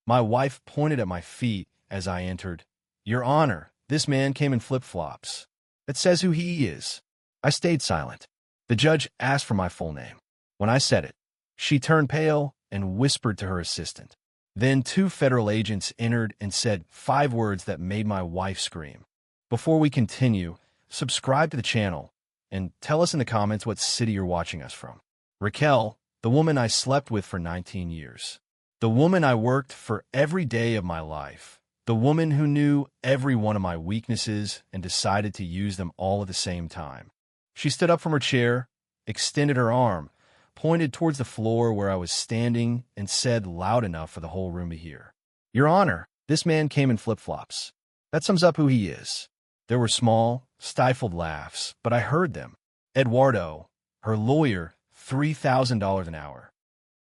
My wife pointed at my feet as I entered. "Your Honor, this man came in flip-flops. That says who he is." I stayed silent. The judge asked for my full name. When I said it, she turned pale and whispered to her assistant. Then 2 federal agents entered and said 5 words that made my wife scream. Before we continue, subscribe to the channel and tell us in the comments what city you're watching us from. Raquel, the woman I slept with for 19 years. The woman I worked for every day of my life. The woman who knew every one of my weaknesses and decided to use them all at the same time. She stood up from her chair, extended her arm, pointed towards the floor where I was standing, and said loud enough for the whole room to hear, "Your Honor, this man came in flip-flops. That sums up who he is." There were small, stifled laughs, but I heard them. Eduardo, her lawyer, $3,000 an hour.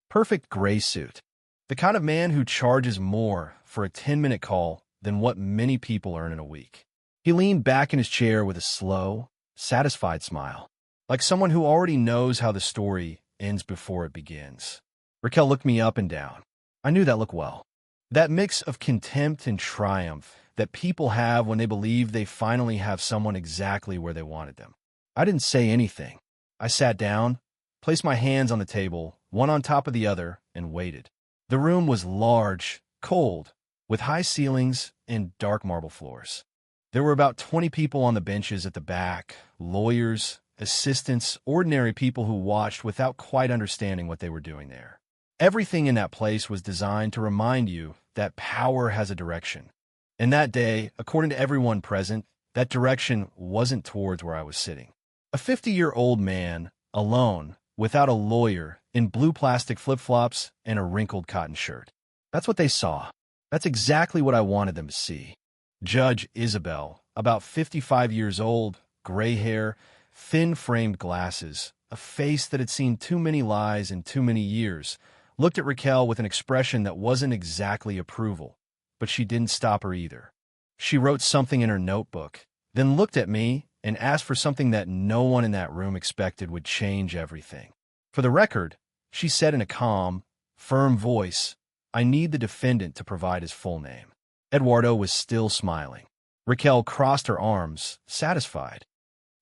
Perfect gray suit. The kind of man who charges more for a 10-minute call than what many people earn in a week. He leaned back in his chair with a slow, satisfied smile, like someone who already knows how the story ends before it begins. Raquel looked me up and down. I knew that look well. That mix of contempt and triumph that people have when they believe they finally have someone exactly where they wanted them. I didn't say anything. I sat down, placed my hands on the table, one on top of the other, and waited. The room was large, cold, with high ceilings and dark marble floors. There were about 20 people on the benches at the back, lawyers, assistants, ordinary people who watched without quite understanding what they were doing there. Everything in that place was designed to remind you that power has a direction. And that day, according to everyone present, that direction wasn't towards where I was sitting. A 50-year-old man, alone, without a lawyer, in blue plastic flip-flops and a wrinkled cotton shirt. That's what they saw. That's exactly what I wanted them to see. Judge Isabel, about 55 years old, gray hair, thin-framed glasses, a face that had seen too many lies in too many years, looked at Raquel with an expression that wasn't exactly approval, but she didn't stop her either. She wrote something in her notebook, then looked at me and asked for something that no one in that room expected would change everything. For the record, she said in a calm, firm voice, "I need the defendant to provide his full name." Eduardo was still smiling. Raquel crossed her arms, satisfied.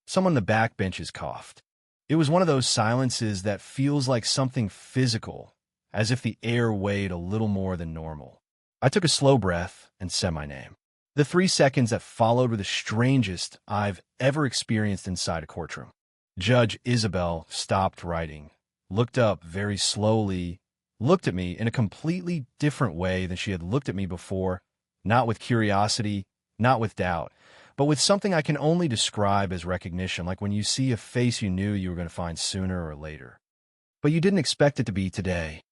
Someone in the back benches coughed. It was one of those silences that feels like something physical, as if the air weighed a little more than normal. I took a slow breath and said my name. The 3 seconds that followed were the strangest I've ever experienced inside a courtroom. Judge Isabel stopped writing, looked up very slowly, looked at me in a completely different way than she had looked at me before, not with curiosity, not with doubt, but with something I can only describe as recognition, like when you see a face you knew you were going to find sooner or later. But you didn't expect it to be today.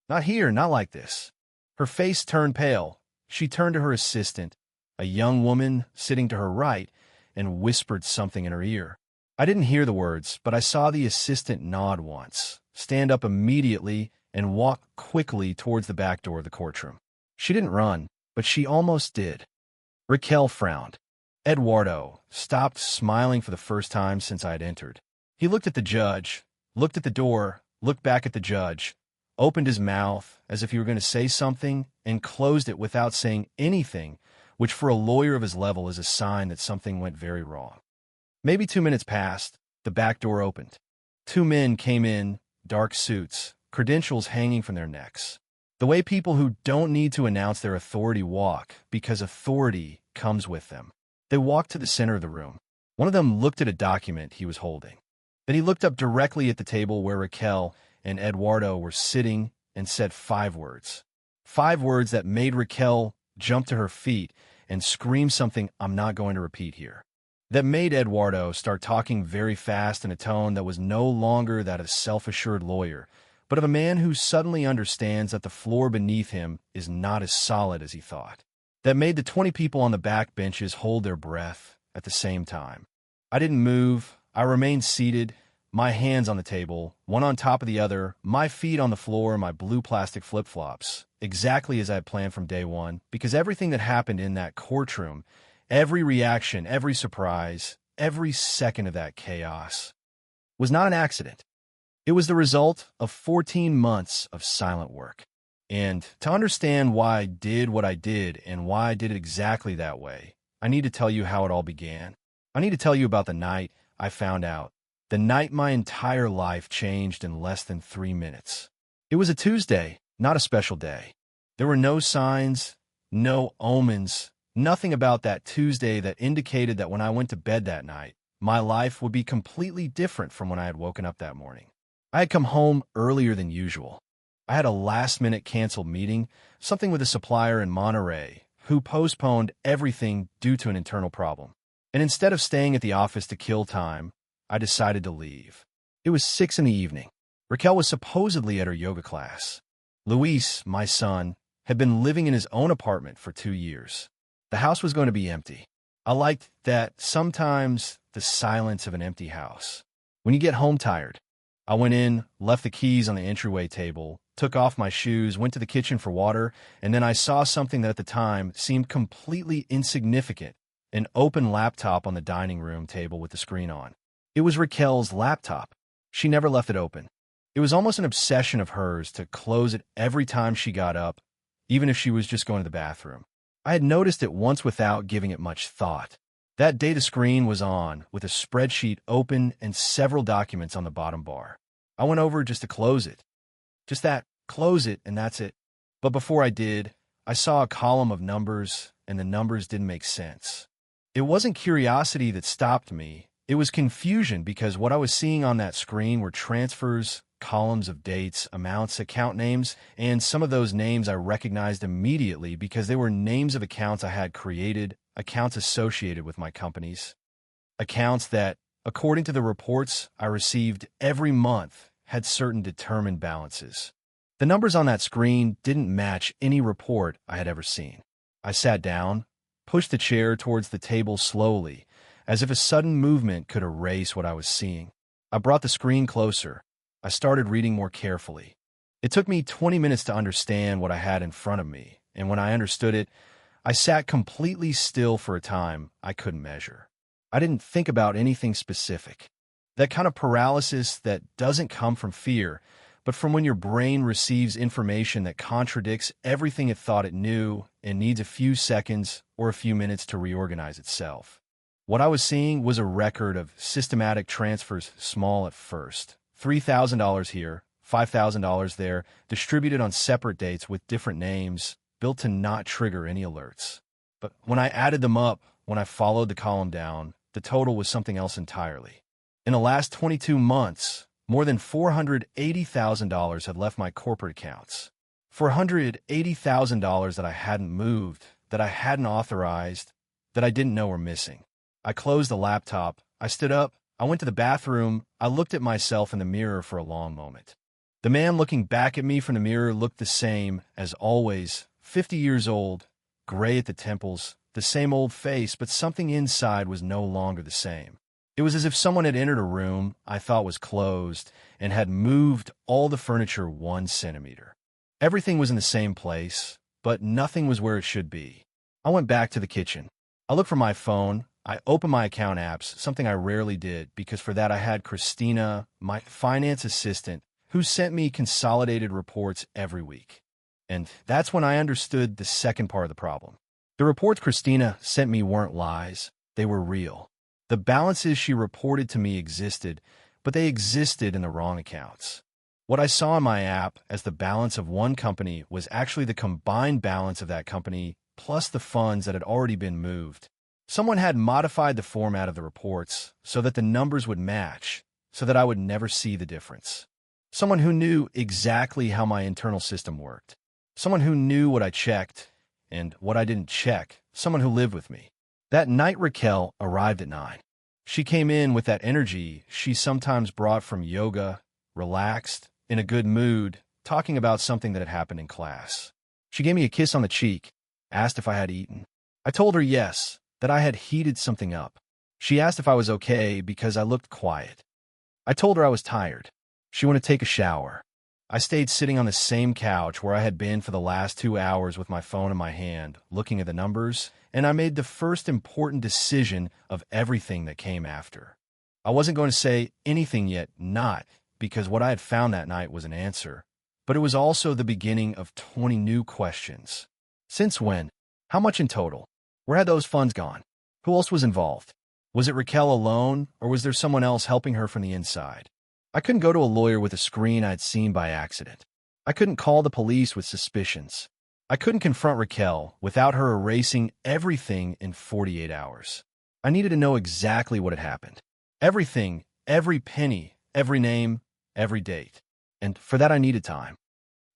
Not here, not like this. Her face turned pale. She turned to her assistant, a young woman sitting to her right, and whispered something in her ear. I didn't hear the words, but I saw the assistant nod once, stand up immediately, and walk quickly towards the back door of the courtroom. She didn't run, but she almost did. Raquel frowned. Eduardo stopped smiling for the first time since I had entered. He looked at the judge, looked at the door, looked back at the judge, opened his mouth as if he were going to say something, and closed it without saying anything, which for a lawyer of his level is a sign that something went very wrong. Maybe 2 minutes passed, the back door opened. 2 men came in, dark suits, credentials hanging from their necks. The way people who don't need to announce their authority walk, because authority comes with them. They walked to the center of the room. One of them looked at a document he was holding. Then he looked up directly at the table where Raquel and Eduardo were sitting and said 5 words. 5 words that made Raquel jump to her feet and scream something I'm not going to repeat here. That made Eduardo start talking very fast in a tone that was no longer that of a self-assured lawyer, but of a man who suddenly understands that the floor beneath him is not as solid as he thought. That made the 20 people on the back benches hold their breath at the same time. I didn't move. I remained seated, my hands on the table, one on top of the other, my feet on the floor, my blue plastic flip-flops, exactly as I had planned from day one, because everything that happened in that courtroom, every reaction, every surprise, every second of that chaos, was not an accident. It was the result of 14 months of silent work. And to understand why I did what I did and why I did it exactly that way, I need to tell you how it all began. I need to tell you about the night I found out. The night my entire life changed in less than 3 minutes. It was a Tuesday, not a special day. There were no signs, no omens, nothing about that Tuesday that indicated that when I went to bed that night, my life would be completely different from when I had woken up that morning. I had come home earlier than usual. I had a last-minute canceled meeting, something with a supplier in Monterey, who postponed everything due to an internal problem. And instead of staying at the office to kill time, I decided to leave. It was 6 in the evening. Raquel was supposedly at her yoga class. Luis, my son, had been living in his own apartment for 2 years. The house was going to be empty. I liked that sometimes the silence of an empty house. When you get home tired, I went in, left the keys on the entryway table, took off my shoes, went to the kitchen for water, and then I saw something that at the time seemed completely insignificant, an open laptop on the dining room table with the screen on. It was Raquel's laptop. She never left it open. It was almost an obsession of hers to close it every time she got up, even if she was just going to the bathroom. I had noticed it once without giving it much thought. That day the screen was on, with a spreadsheet open and several documents on the bottom bar. I went over just to close it. Just that, close it, and that's it. But before I did, I saw a column of numbers, and the numbers didn't make sense. It wasn't curiosity that stopped me. It was confusion because what I was seeing on that screen were transfers, columns of dates, amounts, account names, and some of those names I recognized immediately because they were names of accounts I had created, accounts associated with my companies, accounts that, according to the reports I received every month, had certain determined balances. The numbers on that screen didn't match any report I had ever seen. I sat down, pushed the chair towards the table slowly, as if a sudden movement could erase what I was seeing. I brought the screen closer. I started reading more carefully. It took me 20 minutes to understand what I had in front of me, and when I understood it, I sat completely still for a time I couldn't measure. I didn't think about anything specific. That kind of paralysis that doesn't come from fear, but from when your brain receives information that contradicts everything it thought it knew and needs a few seconds or a few minutes to reorganize itself. What I was seeing was a record of systematic transfers, small at first. $3,000 here, $5,000 there, distributed on separate dates with different names, built to not trigger any alerts. But when I added them up, when I followed the column down, the total was something else entirely. In the last 22 months, more than $480,000 had left my corporate accounts. $480,000 that I hadn't moved, that I hadn't authorized, that I didn't know were missing. I closed the laptop. I stood up. I went to the bathroom. I looked at myself in the mirror for a long moment. The man looking back at me from the mirror looked the same as always, 50 years old, gray at the temples, the same old face, but something inside was no longer the same. It was as if someone had entered a room I thought was closed and had moved all the furniture 1 centimeter. Everything was in the same place, but nothing was where it should be. I went back to the kitchen. I looked for my phone. I opened my account apps, something I rarely did, because for that I had Christina, my finance assistant, who sent me consolidated reports every week. And that's when I understood the second part of the problem. The reports Christina sent me weren't lies. They were real. The balances she reported to me existed, but they existed in the wrong accounts. What I saw in my app as the balance of one company was actually the combined balance of that company plus the funds that had already been moved. Someone had modified the format of the reports so that the numbers would match, so that I would never see the difference. Someone who knew exactly how my internal system worked. Someone who knew what I checked and what I didn't check. Someone who lived with me. That night Raquel arrived at 9. She came in with that energy she sometimes brought from yoga, relaxed, in a good mood, talking about something that had happened in class. She gave me a kiss on the cheek, asked if I had eaten. I told her yes, that I had heated something up. She asked if I was okay because I looked quiet. I told her I was tired. She wanted to take a shower. I stayed sitting on the same couch where I had been for the last 2 hours with my phone in my hand, looking at the numbers, and I made the first important decision of everything that came after. I wasn't going to say anything yet, not because what I had found that night was an answer, but it was also the beginning of 20 new questions. Since when? How much in total? Where had those funds gone? Who else was involved? Was it Raquel alone, or was there someone else helping her from the inside? I couldn't go to a lawyer with a screen I'd seen by accident. I couldn't call the police with suspicions. I couldn't confront Raquel without her erasing everything in 48 hours. I needed to know exactly what had happened. Everything, every penny, every name, every date. And for that I needed time.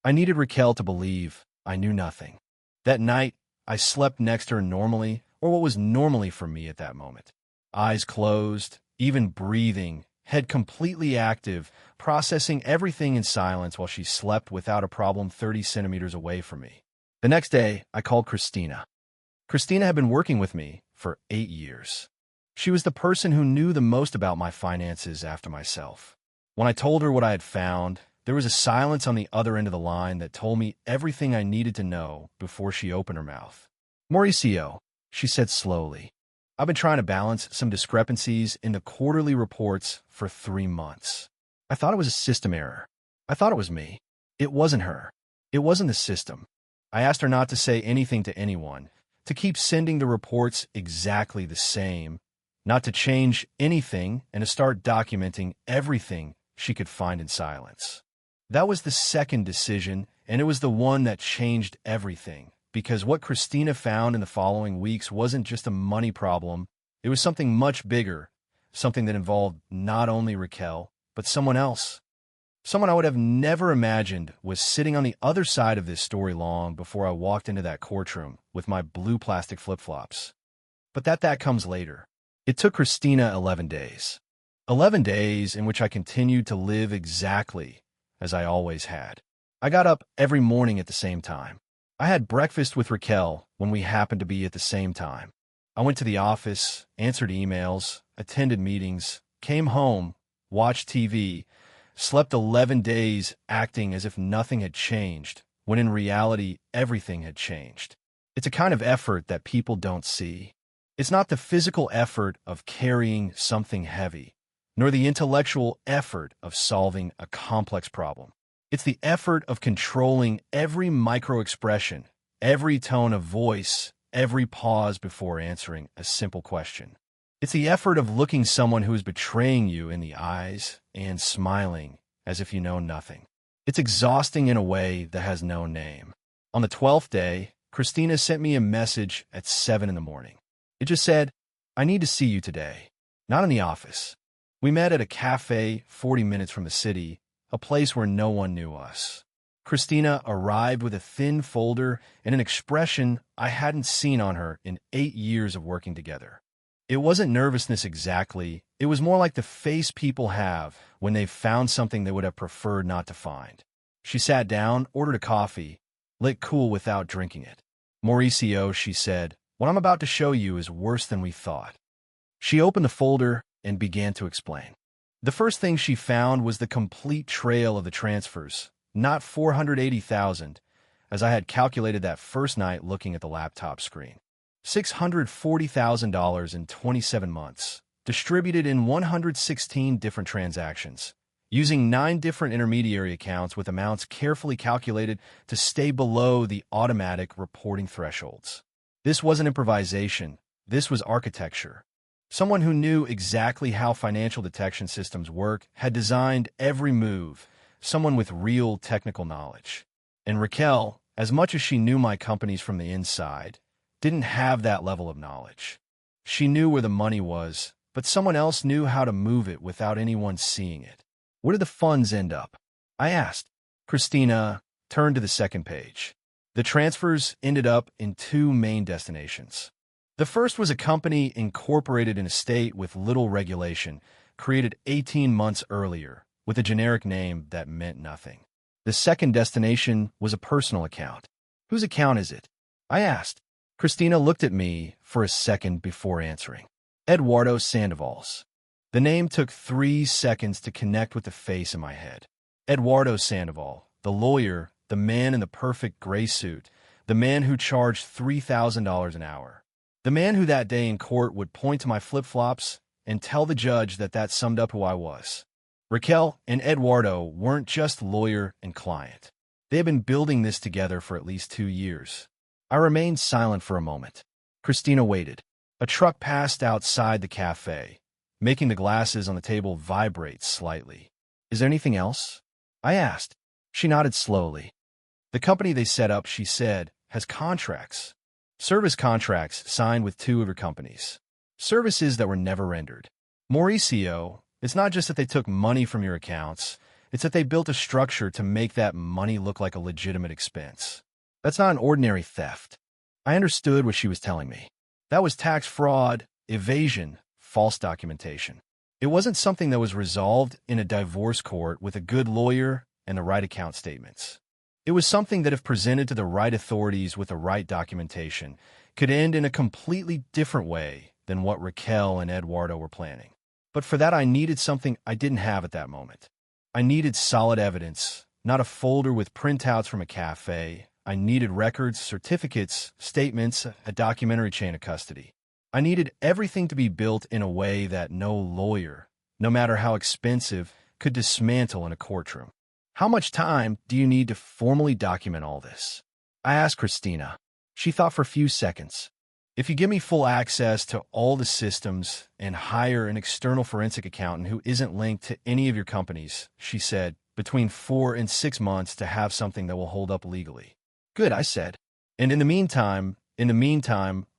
I needed Raquel to believe I knew nothing. That night, I slept next to her normally, or what was normally for me at that moment. Eyes closed, even breathing, head completely active, processing everything in silence while she slept without a problem 30 centimeters away from me. The next day, I called Christina. Christina had been working with me for 8 years. She was the person who knew the most about my finances after myself. When I told her what I had found, there was a silence on the other end of the line that told me everything I needed to know before she opened her mouth. Mauricio, she said slowly, I've been trying to balance some discrepancies in the quarterly reports for 3 months. I thought it was a system error. I thought it was me. It wasn't her. It wasn't the system. I asked her not to say anything to anyone, to keep sending the reports exactly the same, not to change anything, and to start documenting everything she could find in silence. That was the second decision, and it was the one that changed everything, because what Christina found in the following weeks wasn't just a money problem. It was something much bigger, something that involved not only Raquel, but someone else. Someone I would have never imagined was sitting on the other side of this story long before I walked into that courtroom with my blue plastic flip-flops. But that comes later. It took Christina 11 days. 11 days in which I continued to live exactly as I always had. I got up every morning at the same time. I had breakfast with Raquel when we happened to be at the same time. I went to the office, answered emails, attended meetings, came home, watched TV, slept 11 days acting as if nothing had changed, when in reality everything had changed. It's a kind of effort that people don't see. It's not the physical effort of carrying something heavy, nor the intellectual effort of solving a complex problem. It's the effort of controlling every micro-expression, every tone of voice, every pause before answering a simple question. It's the effort of looking someone who is betraying you in the eyes and smiling as if you know nothing. It's exhausting in a way that has no name. On the 12th day, Christina sent me a message at 7 in the morning. It just said, I need to see you today. Not in the office. We met at a cafe 40 minutes from the city, a place where no one knew us. Christina arrived with a thin folder and an expression I hadn't seen on her in 8 years of working together. It wasn't nervousness exactly. It was more like the face people have when they've found something they would have preferred not to find. She sat down, ordered a coffee, lit cool without drinking it. Mauricio, she said, what I'm about to show you is worse than we thought. She opened the folder and began to explain. The first thing she found was the complete trail of the transfers, not 480,000, as I had calculated that first night looking at the laptop screen. $640,000 in 27 months, distributed in 116 different transactions, using 9 different intermediary accounts with amounts carefully calculated to stay below the automatic reporting thresholds. This wasn't improvisation. This was architecture. Someone who knew exactly how financial detection systems work had designed every move, someone with real technical knowledge. And Raquel, as much as she knew my companies from the inside, didn't have that level of knowledge. She knew where the money was, but someone else knew how to move it without anyone seeing it. Where did the funds end up? I asked. Christina turned to the second page. The transfers ended up in 2 main destinations. The first was a company incorporated in a state with little regulation, created 18 months earlier, with a generic name that meant nothing. The second destination was a personal account. Whose account is it? I asked. Christina looked at me for a second before answering. Eduardo Sandoval's. The name took 3 seconds to connect with the face in my head. Eduardo Sandoval, the lawyer, the man in the perfect gray suit, the man who charged $3,000 an hour. The man who that day in court would point to my flip-flops and tell the judge that summed up who I was. Raquel and Eduardo weren't just lawyer and client. They had been building this together for at least 2 years. I remained silent for a moment. Christina waited. A truck passed outside the cafe, making the glasses on the table vibrate slightly. "Is there anything else?" I asked. She nodded slowly. "The company they set up," she said, "has contracts. Service contracts signed with 2 of your companies. Services that were never rendered. Mauricio, it's not just that they took money from your accounts, it's that they built a structure to make that money look like a legitimate expense. That's not an ordinary theft." I understood what she was telling me. That was tax fraud, evasion, false documentation. It wasn't something that was resolved in a divorce court with a good lawyer and the right account statements. It was something that, if presented to the right authorities with the right documentation, could end in a completely different way than what Raquel and Eduardo were planning. But for that, I needed something I didn't have at that moment. I needed solid evidence, not a folder with printouts from a cafe. I needed records, certificates, statements, a documentary chain of custody. I needed everything to be built in a way that no lawyer, no matter how expensive, could dismantle in a courtroom. "How much time do you need to formally document all this?" I asked Christina. She thought for a few seconds. "If you give me full access to all the systems and hire an external forensic accountant who isn't linked to any of your companies," she said, "between 4 and 6 months to have something that will hold up legally." "Good," I said. "And in the meantime,"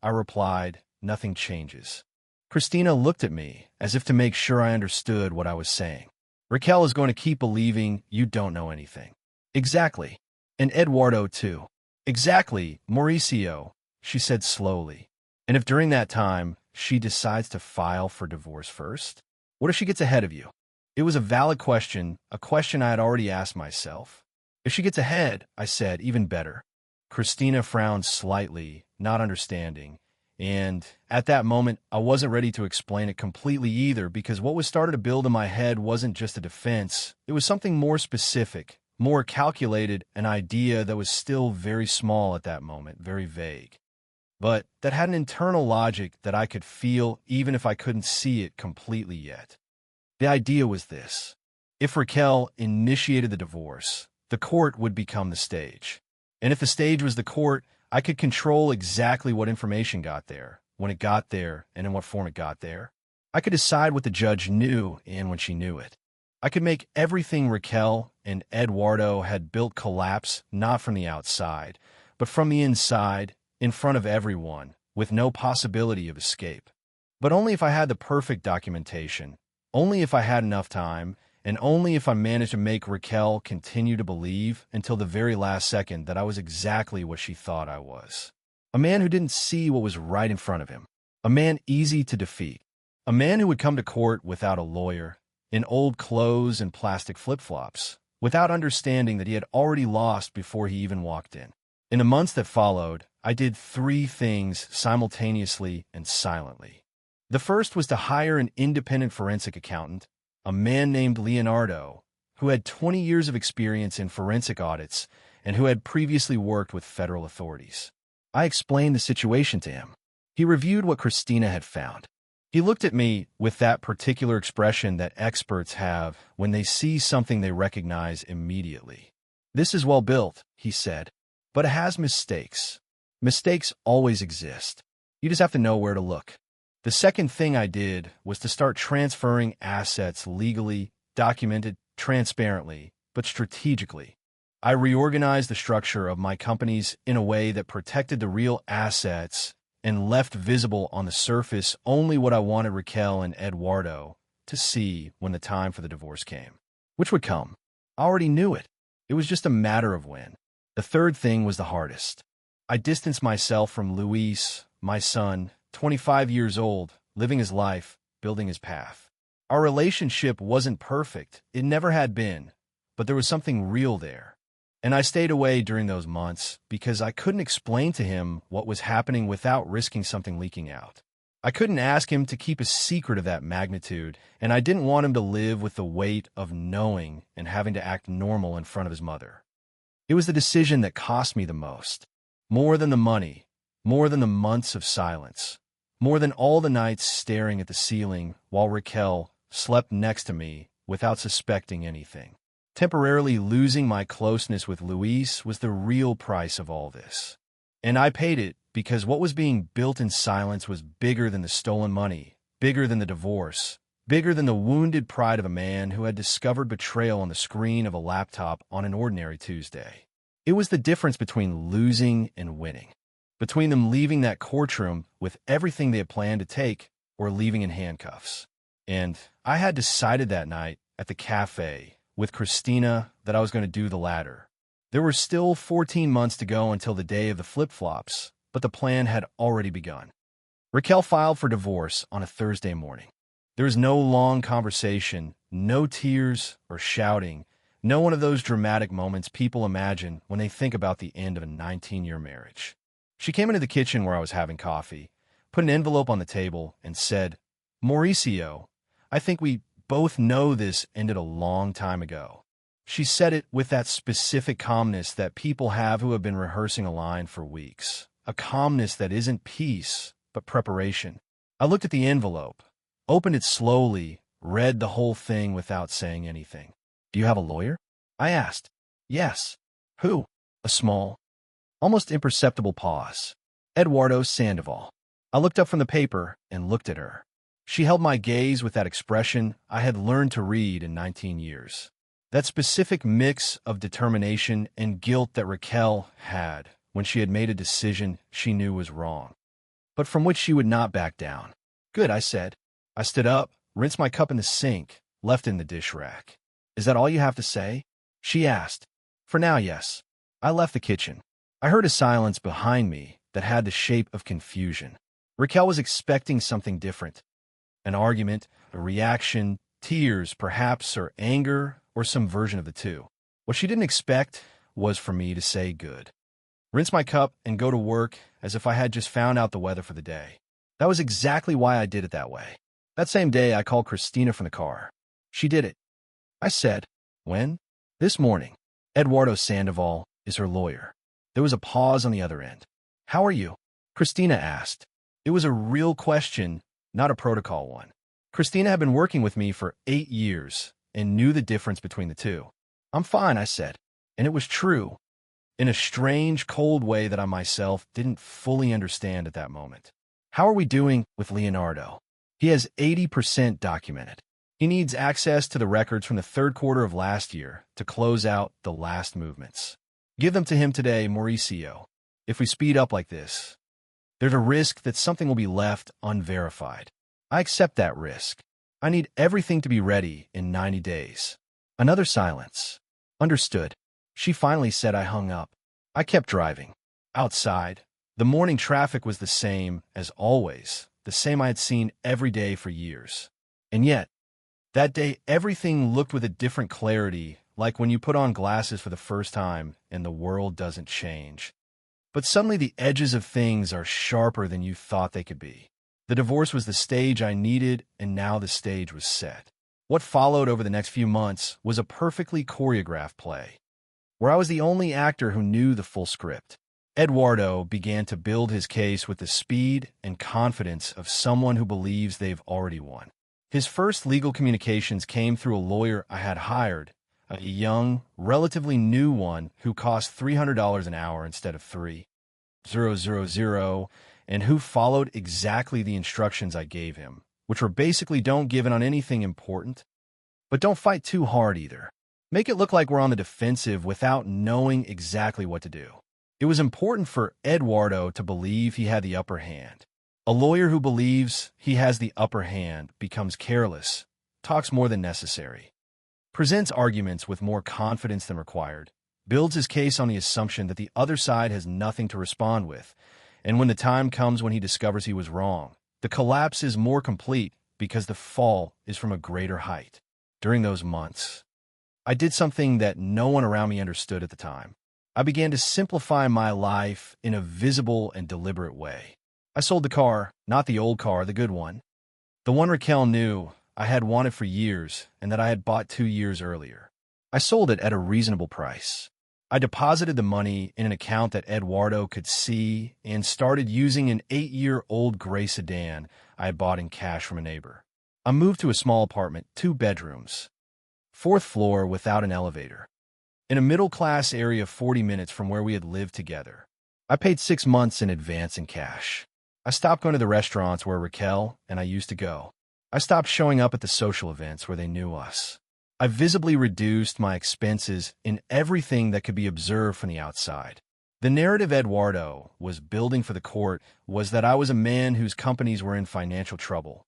I replied, "nothing changes." Christina looked at me as if to make sure I understood what I was saying. "Raquel is going to keep believing you don't know anything." "Exactly. And Eduardo, too." "Exactly, Mauricio," she said slowly. "And if during that time she decides to file for divorce first? What if she gets ahead of you?" It was a valid question, a question I had already asked myself. "If she gets ahead," I said, "even better." Christina frowned slightly, not understanding. And at that moment, I wasn't ready to explain it completely either, because what was starting to build in my head wasn't just a defense. It was something more specific, more calculated, an idea that was still very small at that moment, very vague, but that had an internal logic that I could feel even if I couldn't see it completely yet. The idea was this. If Raquel initiated the divorce, the court would become the stage. And if the stage was the court, I could control exactly what information got there, when it got there, and in what form it got there. I could decide what the judge knew and when she knew it. I could make everything Raquel and Eduardo had built collapse, not from the outside, but from the inside, in front of everyone, with no possibility of escape. But only if I had the perfect documentation, only if I had enough time, and only if I managed to make Raquel continue to believe until the very last second that I was exactly what she thought I was. A man who didn't see what was right in front of him. A man easy to defeat. A man who would come to court without a lawyer, in old clothes and plastic flip-flops, without understanding that he had already lost before he even walked in. In the months that followed, I did 3 things simultaneously and silently. The first was to hire an independent forensic accountant, a man named Leonardo, who had 20 years of experience in forensic audits and who had previously worked with federal authorities. I explained the situation to him. He reviewed what Christina had found. He looked at me with that particular expression that experts have when they see something they recognize immediately. "This is well built," he said, "but it has mistakes. Mistakes always exist. You just have to know where to look." The second thing I did was to start transferring assets legally, documented, transparently, but strategically. I reorganized the structure of my companies in a way that protected the real assets and left visible on the surface only what I wanted Raquel and Eduardo to see when the time for the divorce came. Which would come. I already knew it. It was just a matter of when. The third thing was the hardest. I distanced myself from Luis, my son, 25 years old, living his life, building his path. Our relationship wasn't perfect. It never had been, but there was something real there. And I stayed away during those months because I couldn't explain to him what was happening without risking something leaking out. I couldn't ask him to keep a secret of that magnitude, and I didn't want him to live with the weight of knowing and having to act normal in front of his mother. It was the decision that cost me the most. More than the money, more than the months of silence, more than all the nights staring at the ceiling while Raquel slept next to me without suspecting anything. Temporarily losing my closeness with Luis was the real price of all this. And I paid it because what was being built in silence was bigger than the stolen money, bigger than the divorce, bigger than the wounded pride of a man who had discovered betrayal on the screen of a laptop on an ordinary Tuesday. It was the difference between losing and winning, between them leaving that courtroom with everything they had planned to take or leaving in handcuffs. And I had decided that night at the cafe with Christina that I was going to do the latter. There were still 14 months to go until the day of the flip-flops, but the plan had already begun. Raquel filed for divorce on a Thursday morning. There was no long conversation, no tears or shouting, no one of those dramatic moments people imagine when they think about the end of a 19-year marriage. She came into the kitchen where I was having coffee, put an envelope on the table, and said, "Mauricio, I think we both know this ended a long time ago." She said it with that specific calmness that people have who have been rehearsing a line for weeks. A calmness that isn't peace, but preparation. I looked at the envelope, opened it slowly, read the whole thing without saying anything. "Do you have a lawyer?" I asked. "Yes." "Who?" A small, almost imperceptible pause. "Eduardo Sandoval." I looked up from the paper and looked at her. She held my gaze with that expression I had learned to read in 19 years. That specific mix of determination and guilt that Raquel had when she had made a decision she knew was wrong, but from which she would not back down. "Good," I said. I stood up, rinsed my cup in the sink, left it in the dish rack. "Is that all you have to say?" she asked. "For now, yes." I left the kitchen. I heard a silence behind me that had the shape of confusion. Raquel was expecting something different. An argument, a reaction, tears, perhaps, or anger, or some version of the two. What she didn't expect was for me to say good, rinse my cup, and go to work as if I had just found out the weather for the day. That was exactly why I did it that way. That same day, I called Christina from the car. "She did it." I said. "When?" "This morning. Eduardo Sandoval is her lawyer." There was a pause on the other end. "How are you?" Christina asked. It was a real question, not a protocol one. Christina had been working with me for 8 years and knew the difference between the two. "I'm fine," I said. And it was true, in a strange, cold way that I myself didn't fully understand at that moment. "How are we doing with Leonardo?" "He has 80% documented. He needs access to the records from the third quarter of last year to close out the last movements. Give them to him today, Mauricio. If we speed up like this, there's a risk that something will be left unverified. I accept that risk. I need everything to be ready in 90 days. Another silence. "Understood." She finally said. I hung up. I kept driving. Outside, the morning traffic was the same as always, the same I had seen every day for years. And yet, that day everything looked with a different clarity, like when you put on glasses for the first time and the world doesn't change. But suddenly the edges of things are sharper than you thought they could be. The divorce was the stage I needed, and now the stage was set. What followed over the next few months was a perfectly choreographed play, where I was the only actor who knew the full script. Eduardo began to build his case with the speed and confidence of someone who believes they've already won. His first legal communications came through a lawyer I had hired, a young, relatively new one who cost $300 an hour instead of $3,000, and who followed exactly the instructions I gave him, which were basically don't give in on anything important, but don't fight too hard either. Make it look like we're on the defensive without knowing exactly what to do. It was important for Eduardo to believe he had the upper hand. A lawyer who believes he has the upper hand becomes careless, talks more than necessary, presents arguments with more confidence than required, builds his case on the assumption that the other side has nothing to respond with, and when the time comes when he discovers he was wrong, the collapse is more complete because the fall is from a greater height. During those months, I did something that no one around me understood at the time. I began to simplify my life in a visible and deliberate way. I sold the car, not the old car, the good one. The one Raquel knew I had wanted for years and that I had bought 2 years earlier. I sold it at a reasonable price. I deposited the money in an account that Eduardo could see and started using an 8-year-old gray sedan I had bought in cash from a neighbor. I moved to a small apartment, 2 bedrooms. Fourth floor without an elevator. In a middle-class area 40 minutes from where we had lived together. I paid 6 months in advance in cash. I stopped going to the restaurants where Raquel and I used to go. I stopped showing up at the social events where they knew us. I visibly reduced my expenses in everything that could be observed from the outside. The narrative Eduardo was building for the court was that I was a man whose companies were in financial trouble,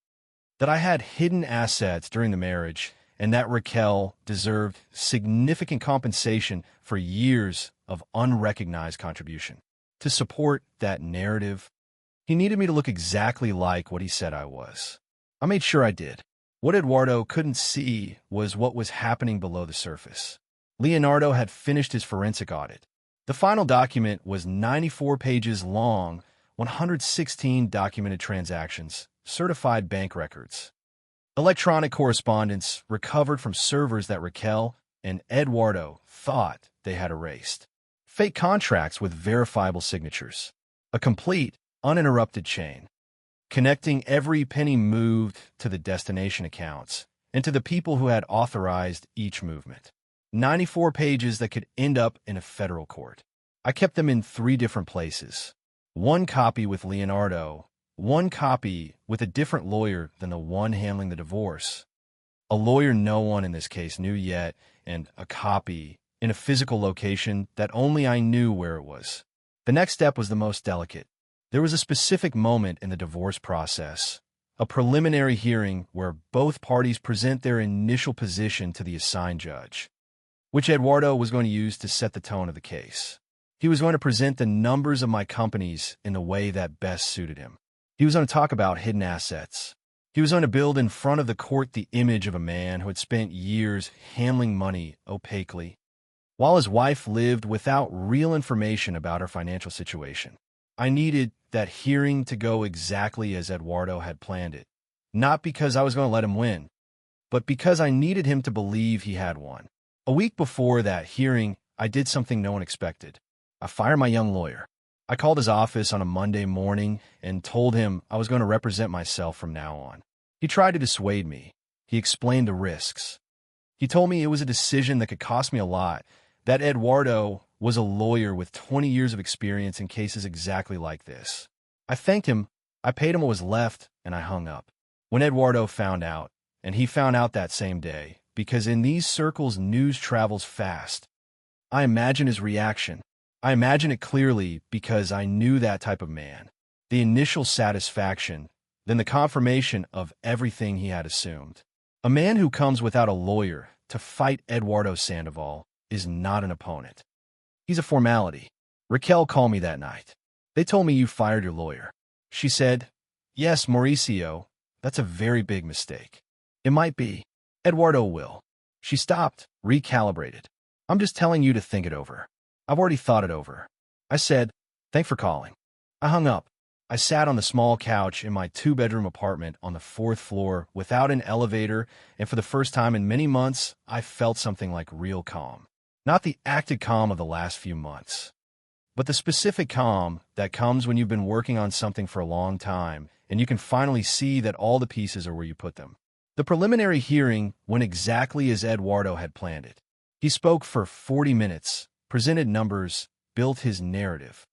that I had hidden assets during the marriage, and that Raquel deserved significant compensation for years of unrecognized contribution. To support that narrative, he needed me to look exactly like what he said I was. I made sure I did. What Eduardo couldn't see was what was happening below the surface. Leonardo had finished his forensic audit. The final document was 94 pages long, 116 documented transactions, certified bank records, electronic correspondence recovered from servers that Raquel and Eduardo thought they had erased, fake contracts with verifiable signatures, a complete, uninterrupted chain, connecting every penny moved to the destination accounts and to the people who had authorized each movement. 94 pages that could end up in a federal court. I kept them in 3 different places. One copy with Leonardo, one copy with a different lawyer than the one handling the divorce, a lawyer no one in this case knew yet, and a copy in a physical location that only I knew where it was. The next step was the most delicate. There was a specific moment in the divorce process, a preliminary hearing where both parties present their initial position to the assigned judge, which Eduardo was going to use to set the tone of the case. He was going to present the numbers of my companies in the way that best suited him. He was going to talk about hidden assets. He was going to build in front of the court the image of a man who had spent years handling money opaquely, while his wife lived without real information about her financial situation. I needed that hearing to go exactly as Eduardo had planned it, not because I was going to let him win, but because I needed him to believe he had won. A week before that hearing, I did something no one expected. I fired my young lawyer. I called his office on a Monday morning and told him I was going to represent myself from now on. He tried to dissuade me. He explained the risks. He told me it was a decision that could cost me a lot, that Eduardo was a lawyer with 20 years of experience in cases exactly like this. I thanked him, I paid him what was left, and I hung up. When Eduardo found out, and he found out that same day, because in these circles news travels fast, I imagine his reaction. I imagine it clearly because I knew that type of man. The initial satisfaction, then the confirmation of everything he had assumed. A man who comes without a lawyer to fight Eduardo Sandoval is not an opponent. He's a formality. Raquel called me that night. They told me you fired your lawyer. She said, "Yes, Mauricio, that's a very big mistake." It might be. Eduardo will. She stopped, recalibrated. "I'm just telling you to think it over. I've already thought it over." I said, "Thanks for calling." I hung up. I sat on the small couch in my 2-bedroom apartment on the 4th floor without an elevator, and for the first time in many months, I felt something like real calm. Not the acted calm of the last few months, but the specific calm that comes when you've been working on something for a long time and you can finally see that all the pieces are where you put them. The preliminary hearing went exactly as Eduardo had planned it. He spoke for 40 minutes, presented numbers, built his narrative,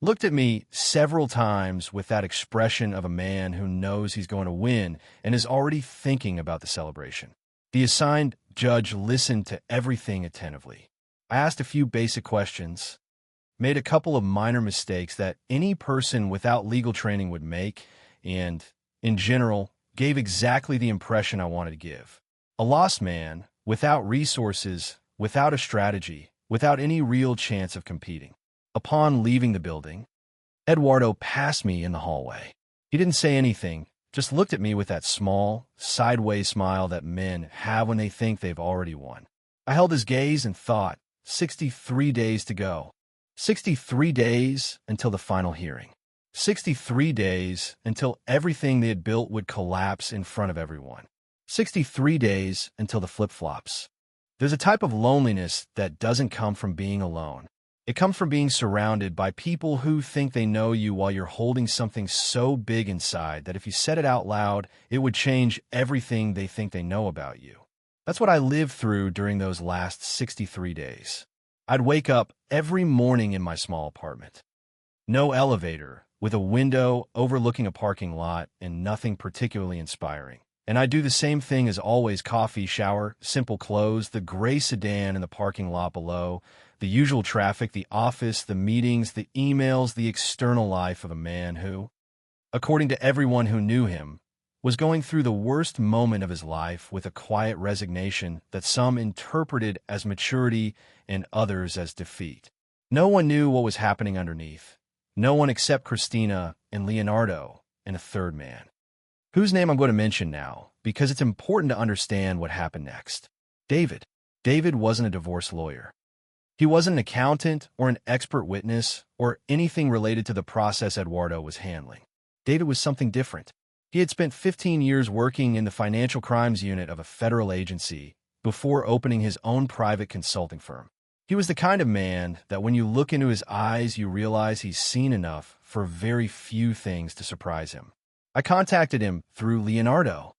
looked at me several times with that expression of a man who knows he's going to win and is already thinking about the celebration. The assigned judge listened to everything attentively. I asked a few basic questions, made a couple of minor mistakes that any person without legal training would make, and, in general, gave exactly the impression I wanted to give. A lost man, without resources, without a strategy, without any real chance of competing. Upon leaving the building, Eduardo passed me in the hallway. He didn't say anything, just looked at me with that small, sideways smile that men have when they think they've already won. I held his gaze and thought, 63 days to go. 63 days until the final hearing. 63 days until everything they had built would collapse in front of everyone. 63 days until the flip-flops. There's a type of loneliness that doesn't come from being alone. It comes from being surrounded by people who think they know you while you're holding something so big inside that if you said it out loud, it would change everything they think they know about you. That's what I lived through during those last 63 days. I'd wake up every morning in my small apartment. No elevator, with a window overlooking a parking lot and nothing particularly inspiring. And I do the same thing as always: coffee, shower, simple clothes, the gray sedan in the parking lot below, the usual traffic, the office, the meetings, the emails, the external life of a man who, according to everyone who knew him, was going through the worst moment of his life with a quiet resignation that some interpreted as maturity and others as defeat. No one knew what was happening underneath. No one except Christina and Leonardo and a third man, whose name I'm going to mention now because it's important to understand what happened next. David. David wasn't a divorce lawyer. He wasn't an accountant or an expert witness or anything related to the process Eduardo was handling. David was something different. He had spent 15 years working in the financial crimes unit of a federal agency before opening his own private consulting firm. He was the kind of man that when you look into his eyes, you realize he's seen enough for very few things to surprise him. I contacted him through Leonardo,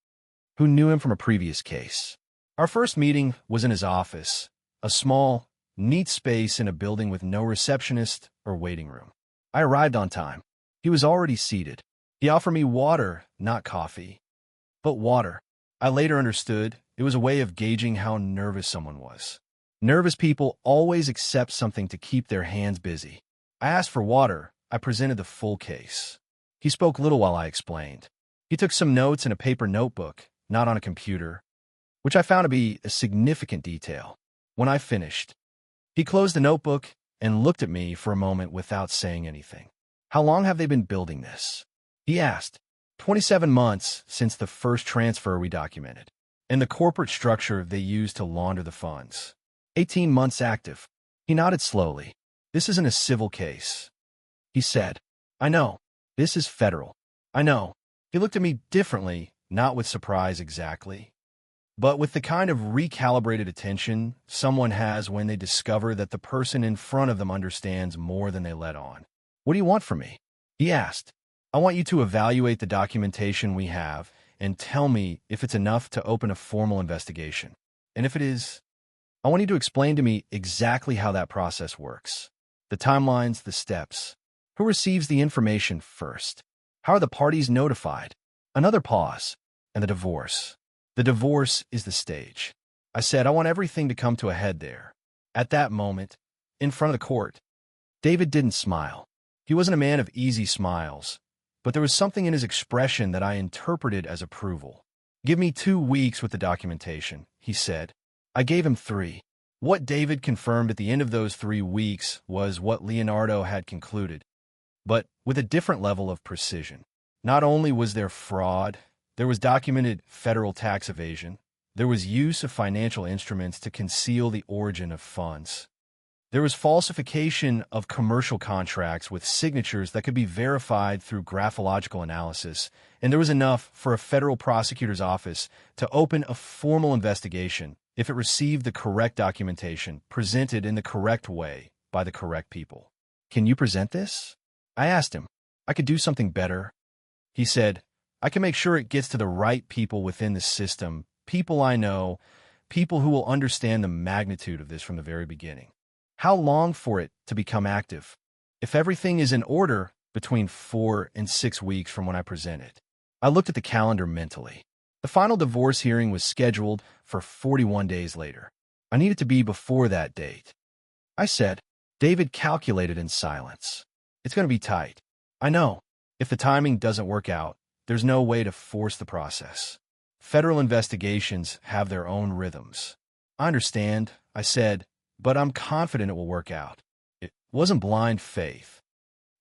who knew him from a previous case. Our first meeting was in his office, a small, neat space in a building with no receptionist or waiting room. I arrived on time. He was already seated. He offered me water, not coffee, but water. I later understood it was a way of gauging how nervous someone was. Nervous people always accept something to keep their hands busy. I asked for water. I presented the full case. He spoke little while I explained. He took some notes in a paper notebook, not on a computer, which I found to be a significant detail. When I finished, he closed the notebook and looked at me for a moment without saying anything. "How long have they been building this?" he asked. 27 months since the first transfer we documented, and the corporate structure they used to launder the funds. 18 months active. He nodded slowly. "This isn't a civil case," he said. "I know. This is federal. I know." He looked at me differently, not with surprise exactly, but with the kind of recalibrated attention someone has when they discover that the person in front of them understands more than they let on. "What do you want from me?" he asked. "I want you to evaluate the documentation we have and tell me if it's enough to open a formal investigation. And if it is, I want you to explain to me exactly how that process works. The timelines, the steps. Who receives the information first? How are the parties notified?" Another pause, and the divorce. "The divorce is the stage," I said. "I want everything to come to a head there." At that moment, in front of the court, David didn't smile. He wasn't a man of easy smiles, but there was something in his expression that I interpreted as approval. "Give me 2 weeks with the documentation," he said. I gave him 3. What David confirmed at the end of those 3 weeks was what Leonardo had concluded, but with a different level of precision. Not only was there fraud, there was documented federal tax evasion. There was use of financial instruments to conceal the origin of funds. There was falsification of commercial contracts with signatures that could be verified through graphological analysis, and there was enough for a federal prosecutor's office to open a formal investigation if it received the correct documentation presented in the correct way by the correct people. "Can you present this?" I asked him. "I could do something better," he said. "I can make sure it gets to the right people within the system, people I know, people who will understand the magnitude of this from the very beginning. How long for it to become active? If everything is in order, between 4 and 6 weeks from when I present it." I looked at the calendar mentally. The final divorce hearing was scheduled for 41 days later. I needed to be before that date. I said. David calculated in silence. "It's going to be tight. I know. If the timing doesn't work out, there's no way to force the process. Federal investigations have their own rhythms." "I understand," I said, "but I'm confident it will work out." It wasn't blind faith.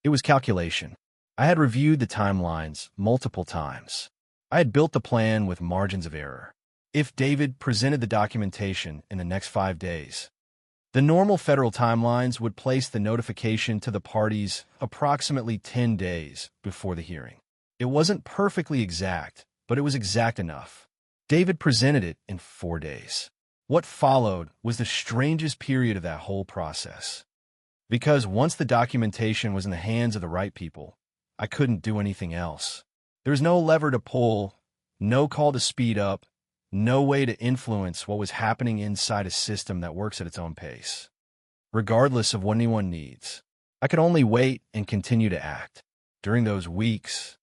It was calculation. I had reviewed the timelines multiple times. I had built the plan with margins of error. If David presented the documentation in the next 5 days, the normal federal timelines would place the notification to the parties approximately 10 days before the hearing. It wasn't perfectly exact, but it was exact enough. David presented it in 4 days. What followed was the strangest period of that whole process. Because once the documentation was in the hands of the right people, I couldn't do anything else. There was no lever to pull, no call to speed up, no way to influence what was happening inside a system that works at its own pace, regardless of what anyone needs. I could only wait and continue to act. During those weeks,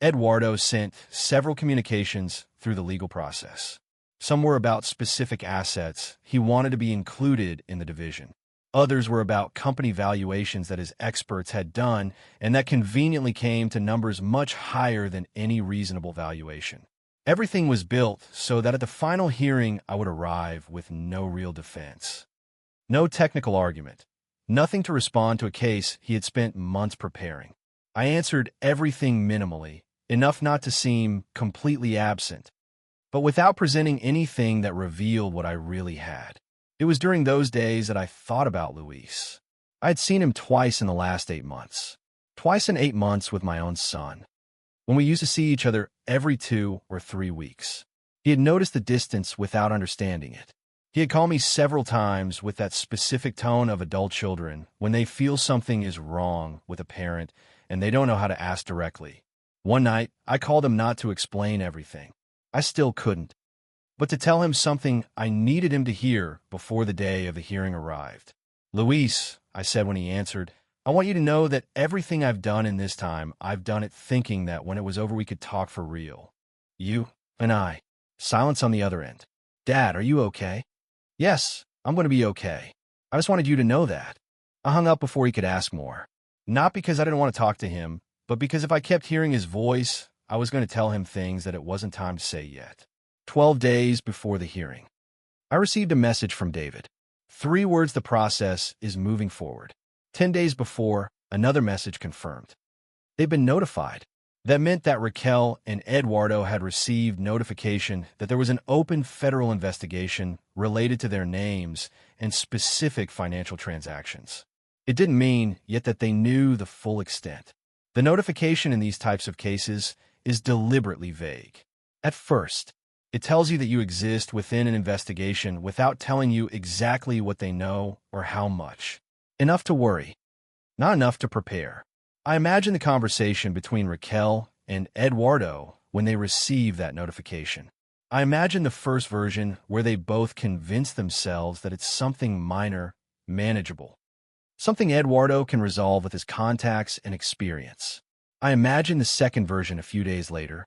Eduardo sent several communications through the legal process. Some were about specific assets he wanted to be included in the division. Others were about company valuations that his experts had done and that conveniently came to numbers much higher than any reasonable valuation. Everything was built so that at the final hearing I would arrive with no real defense. No technical argument. Nothing to respond to a case he had spent months preparing. I answered everything minimally, enough not to seem completely absent, but without presenting anything that revealed what I really had. It was during those days that I thought about Luis. I had seen him twice in the last 8 months. Twice in 8 months with my own son, when we used to see each other every 2 or 3 weeks. He had noticed the distance without understanding it. He had called me several times with that specific tone of adult children when they feel something is wrong with a parent and they don't know how to ask directly. One night, I called him not to explain everything. I still couldn't, but to tell him something I needed him to hear before the day of the hearing arrived. "Luis," I said when he answered, "I want you to know that everything I've done in this time, I've done it thinking that when it was over we could talk for real. You and I." Silence on the other end. "Dad, are you okay?" "Yes, I'm going to be okay. I just wanted you to know that." I hung up before he could ask more. Not because I didn't want to talk to him, but because if I kept hearing his voice, I was going to tell him things that it wasn't time to say yet. 12 days before the hearing, I received a message from David. 3 words: the process is moving forward. 10 days before, another message confirmed. They've been notified. That meant that Raquel and Eduardo had received notification that there was an open federal investigation related to their names and specific financial transactions. It didn't mean yet that they knew the full extent. The notification in these types of cases is deliberately vague. At first, it tells you that you exist within an investigation without telling you exactly what they know or how much. Enough to worry, not enough to prepare. I imagine the conversation between Raquel and Eduardo when they received that notification. I imagine the first version where they both convince themselves that it's something minor, manageable, something Eduardo can resolve with his contacts and experience. I imagine the second version a few days later,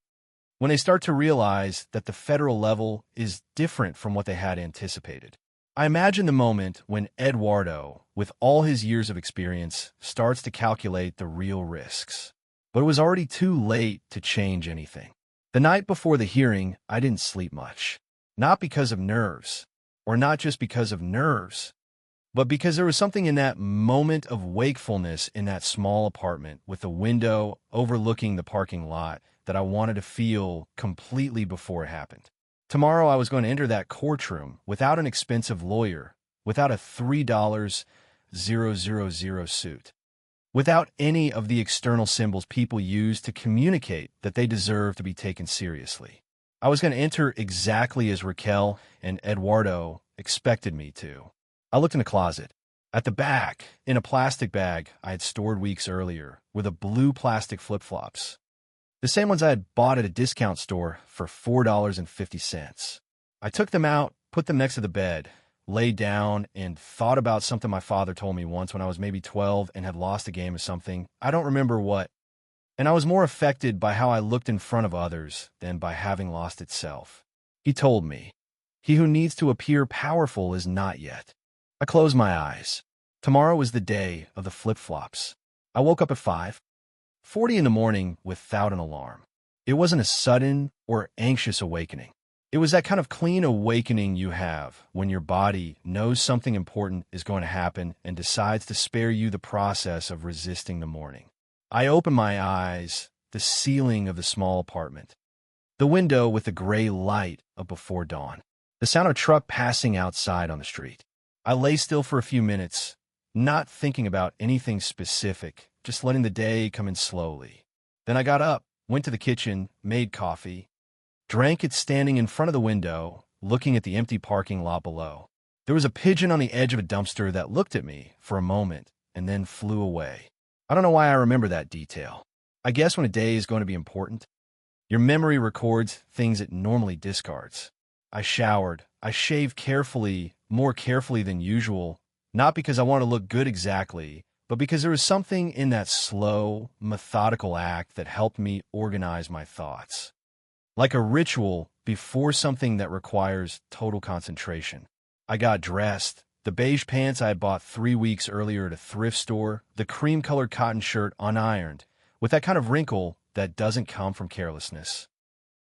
when they start to realize that the federal level is different from what they had anticipated. I imagine the moment when Eduardo, with all his years of experience, starts to calculate the real risks. But it was already too late to change anything. The night before the hearing, I didn't sleep much. Not because of nerves, or not just because of nerves, but because there was something in that moment of wakefulness in that small apartment with a window overlooking the parking lot that I wanted to feel completely before it happened. Tomorrow I was going to enter that courtroom without an expensive lawyer, without a $3,000 suit, without any of the external symbols people use to communicate that they deserve to be taken seriously. I was going to enter exactly as Raquel and Eduardo expected me to. I looked in the closet. At the back, in a plastic bag I had stored weeks earlier, were the blue plastic flip-flops. The same ones I had bought at a discount store for $4.50. I took them out, put them next to the bed, lay down, and thought about something my father told me once when I was maybe 12 and had lost a game of something. I don't remember what. And I was more affected by how I looked in front of others than by having lost itself. He told me, "He who needs to appear powerful is not yet." I closed my eyes. Tomorrow was the day of the flip-flops. I woke up at 5:40 in the morning without an alarm. It wasn't a sudden or anxious awakening. It was that kind of clean awakening you have when your body knows something important is going to happen and decides to spare you the process of resisting the morning. I opened my eyes, the ceiling of the small apartment, the window with the gray light of before dawn, the sound of a truck passing outside on the street. I lay still for a few minutes, not thinking about anything specific, just letting the day come in slowly. Then I got up, went to the kitchen, made coffee, drank it standing in front of the window, looking at the empty parking lot below. There was a pigeon on the edge of a dumpster that looked at me for a moment and then flew away. I don't know why I remember that detail. I guess when a day is going to be important, your memory records things it normally discards. I showered. I shaved carefully, more carefully than usual, not because I wanted to look good exactly, but because there was something in that slow, methodical act that helped me organize my thoughts. Like a ritual before something that requires total concentration. I got dressed. The beige pants I had bought 3 weeks earlier at a thrift store, the cream-colored cotton shirt unironed, with that kind of wrinkle that doesn't come from carelessness,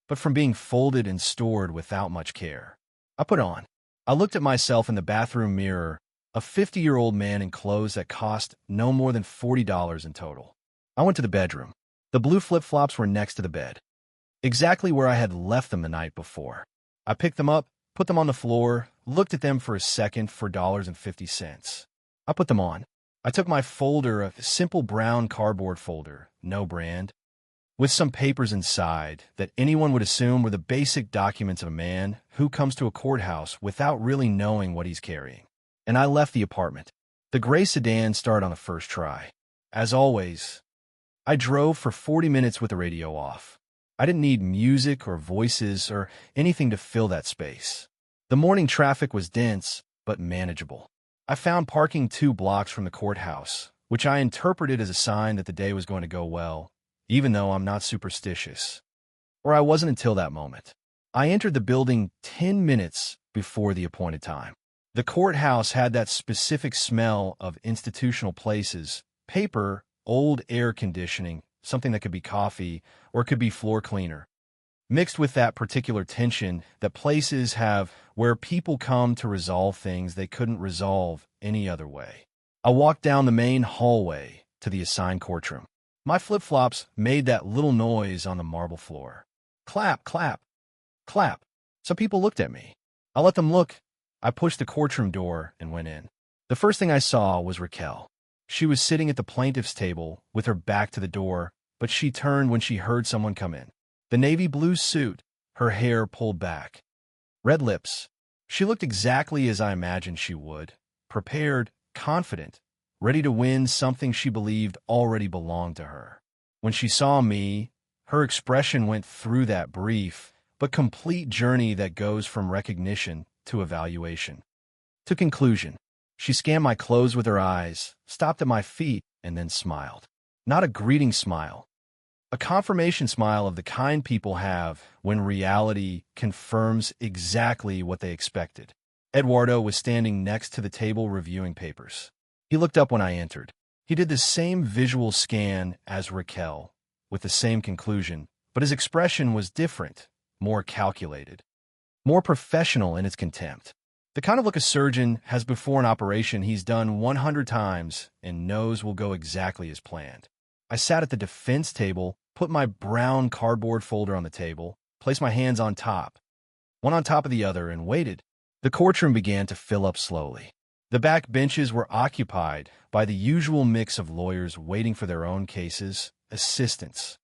but from being folded and stored without much care. I put on. I looked at myself in the bathroom mirror, a 50-year-old man in clothes that cost no more than $40 in total. I went to the bedroom. The blue flip-flops were next to the bed, exactly where I had left them the night before. I picked them up, put them on the floor, looked at them for a second for $1.50. I put them on. I took my folder, a simple brown cardboard folder, no brand, with some papers inside that anyone would assume were the basic documents of a man who comes to a courthouse without really knowing what he's carrying. And I left the apartment. The gray sedan started on the first try. As always, I drove for 40 minutes with the radio off. I didn't need music or voices or anything to fill that space. The morning traffic was dense, but manageable. I found parking 2 blocks from the courthouse, which I interpreted as a sign that the day was going to go well, even though I'm not superstitious. Or I wasn't until that moment. I entered the building 10 minutes before the appointed time. The courthouse had that specific smell of institutional places, paper, old air conditioning, something that could be coffee, or it could be floor cleaner, mixed with that particular tension that places have where people come to resolve things they couldn't resolve any other way. I walked down the main hallway to the assigned courtroom. My flip-flops made that little noise on the marble floor. Clap, clap, clap. Some people looked at me. I let them look. I pushed the courtroom door and went in. The first thing I saw was Raquel. She was sitting at the plaintiff's table with her back to the door, but she turned when she heard someone come in. The navy blue suit, her hair pulled back. Red lips. She looked exactly as I imagined she would, prepared, confident, ready to win something she believed already belonged to her. When she saw me, her expression went through that brief but complete journey that goes from recognition to evaluation, to conclusion. She scanned my clothes with her eyes, stopped at my feet, and then smiled. Not a greeting smile. A confirmation smile of the kind people have when reality confirms exactly what they expected. Eduardo was standing next to the table reviewing papers. He looked up when I entered. He did the same visual scan as Raquel, with the same conclusion, but his expression was different, more calculated, more professional in its contempt. The kind of look a surgeon has before an operation he's done 100 times and knows will go exactly as planned. I sat at the defense table, put my brown cardboard folder on the table, placed my hands on top, one on top of the other, and waited. The courtroom began to fill up slowly. The back benches were occupied by the usual mix of lawyers waiting for their own cases, assistants,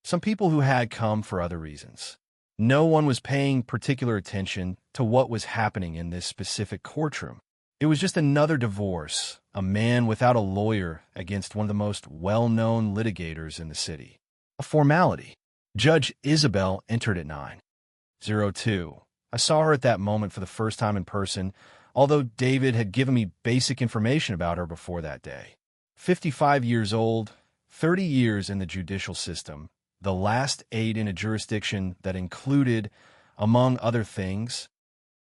some people who had come for other reasons. No one was paying particular attention to what was happening in this specific courtroom. It was just another divorce, a man without a lawyer against one of the most well-known litigators in the city. A formality. Judge Isabel entered at 9:02. I saw her at that moment for the first time in person, although David had given me basic information about her before that day. 55 years old, 30 years in the judicial system, the last 8 in a jurisdiction that included, among other things,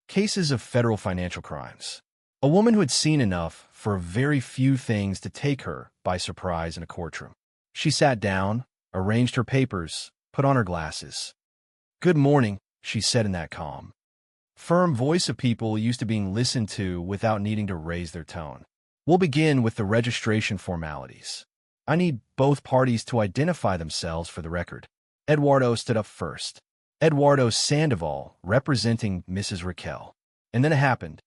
cases of federal financial crimes. A woman who had seen enough for very few things to take her by surprise in a courtroom. She sat down, arranged her papers, put on her glasses. "Good morning," she said in that calm, firm voice of people used to being listened to without needing to raise their tone. "We'll begin with the registration formalities. I need both parties to identify themselves for the record." Eduardo stood up first. Eduardo Sandoval, representing Mrs. Raquel. And then it happened.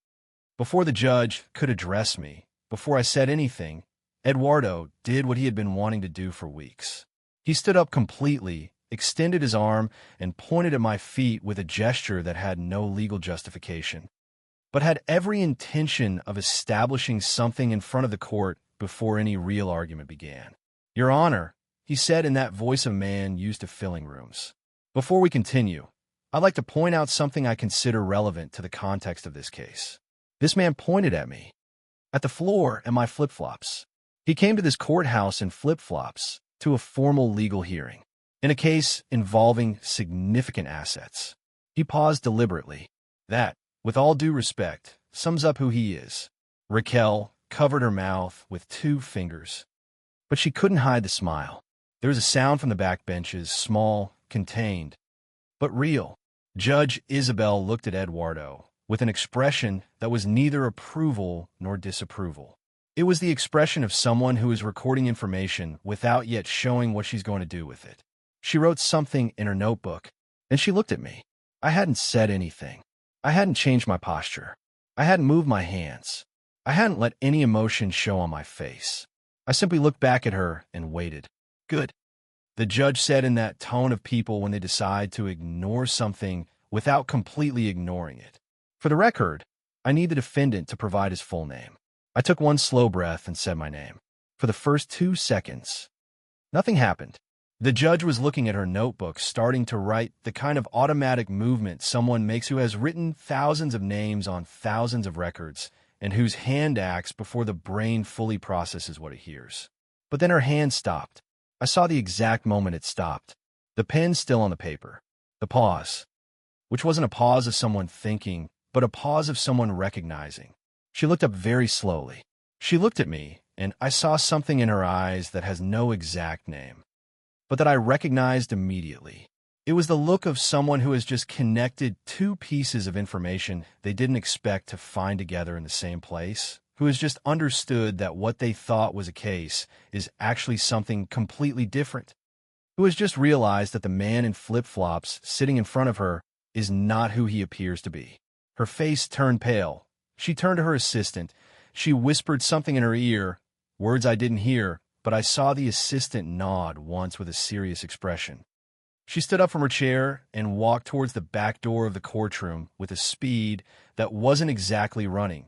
Before the judge could address me, before I said anything, Eduardo did what he had been wanting to do for weeks. He stood up completely, extended his arm, and pointed at my feet with a gesture that had no legal justification, but had every intention of establishing something in front of the court before any real argument began. "Your Honor," he said in that voice of man used to filling rooms, "before we continue, I'd like to point out something I consider relevant to the context of this case. This man pointed at me, at the floor and my flip-flops. He came to this courthouse in flip-flops to a formal legal hearing, in a case involving significant assets. He paused deliberately. That, with all due respect, sums up who he is. Raquel covered her mouth with 2 fingers, but she couldn't hide the smile. There was a sound from the back benches, small, contained, but real. Judge Isabel looked at Eduardo with an expression that was neither approval nor disapproval. It was the expression of someone who is recording information without yet showing what she's going to do with it. She wrote something in her notebook, and she looked at me. I hadn't said anything. I hadn't changed my posture. I hadn't moved my hands. I hadn't let any emotion show on my face. I simply looked back at her and waited. Good, the judge said in that tone of people when they decide to ignore something without completely ignoring it. For the record, I need the defendant to provide his full name. I took one slow breath and said my name. For the first 2 seconds, nothing happened. The judge was looking at her notebook, starting to write the kind of automatic movement someone makes who has written thousands of names on thousands of records and whose hand acts before the brain fully processes what it hears. But then her hand stopped. I saw the exact moment it stopped. The pen still on the paper. The pause, which wasn't a pause of someone thinking, but a pause of someone recognizing. She looked up very slowly. She looked at me, and I saw something in her eyes that has no exact name, but that I recognized immediately. It was the look of someone who has just connected 2 pieces of information they didn't expect to find together in the same place, who has just understood that what they thought was a case is actually something completely different, who has just realized that the man in flip-flops sitting in front of her is not who he appears to be. Her face turned pale. She turned to her assistant. She whispered something in her ear, words I didn't hear, but I saw the assistant nod once with a serious expression. She stood up from her chair and walked towards the back door of the courtroom with a speed that wasn't exactly running,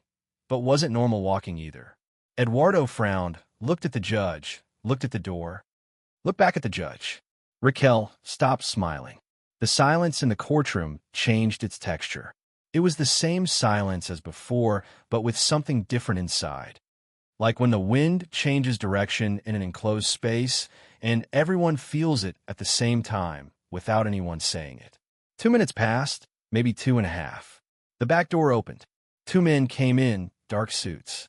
but wasn't normal walking either. Eduardo frowned, looked at the judge, looked at the door, looked back at the judge. Raquel stopped smiling. The silence in the courtroom changed its texture. It was the same silence as before, but with something different inside. Like when the wind changes direction in an enclosed space, and everyone feels it at the same time, without anyone saying it. 2 minutes passed, maybe 2.5. The back door opened. 2 men came in, dark suits,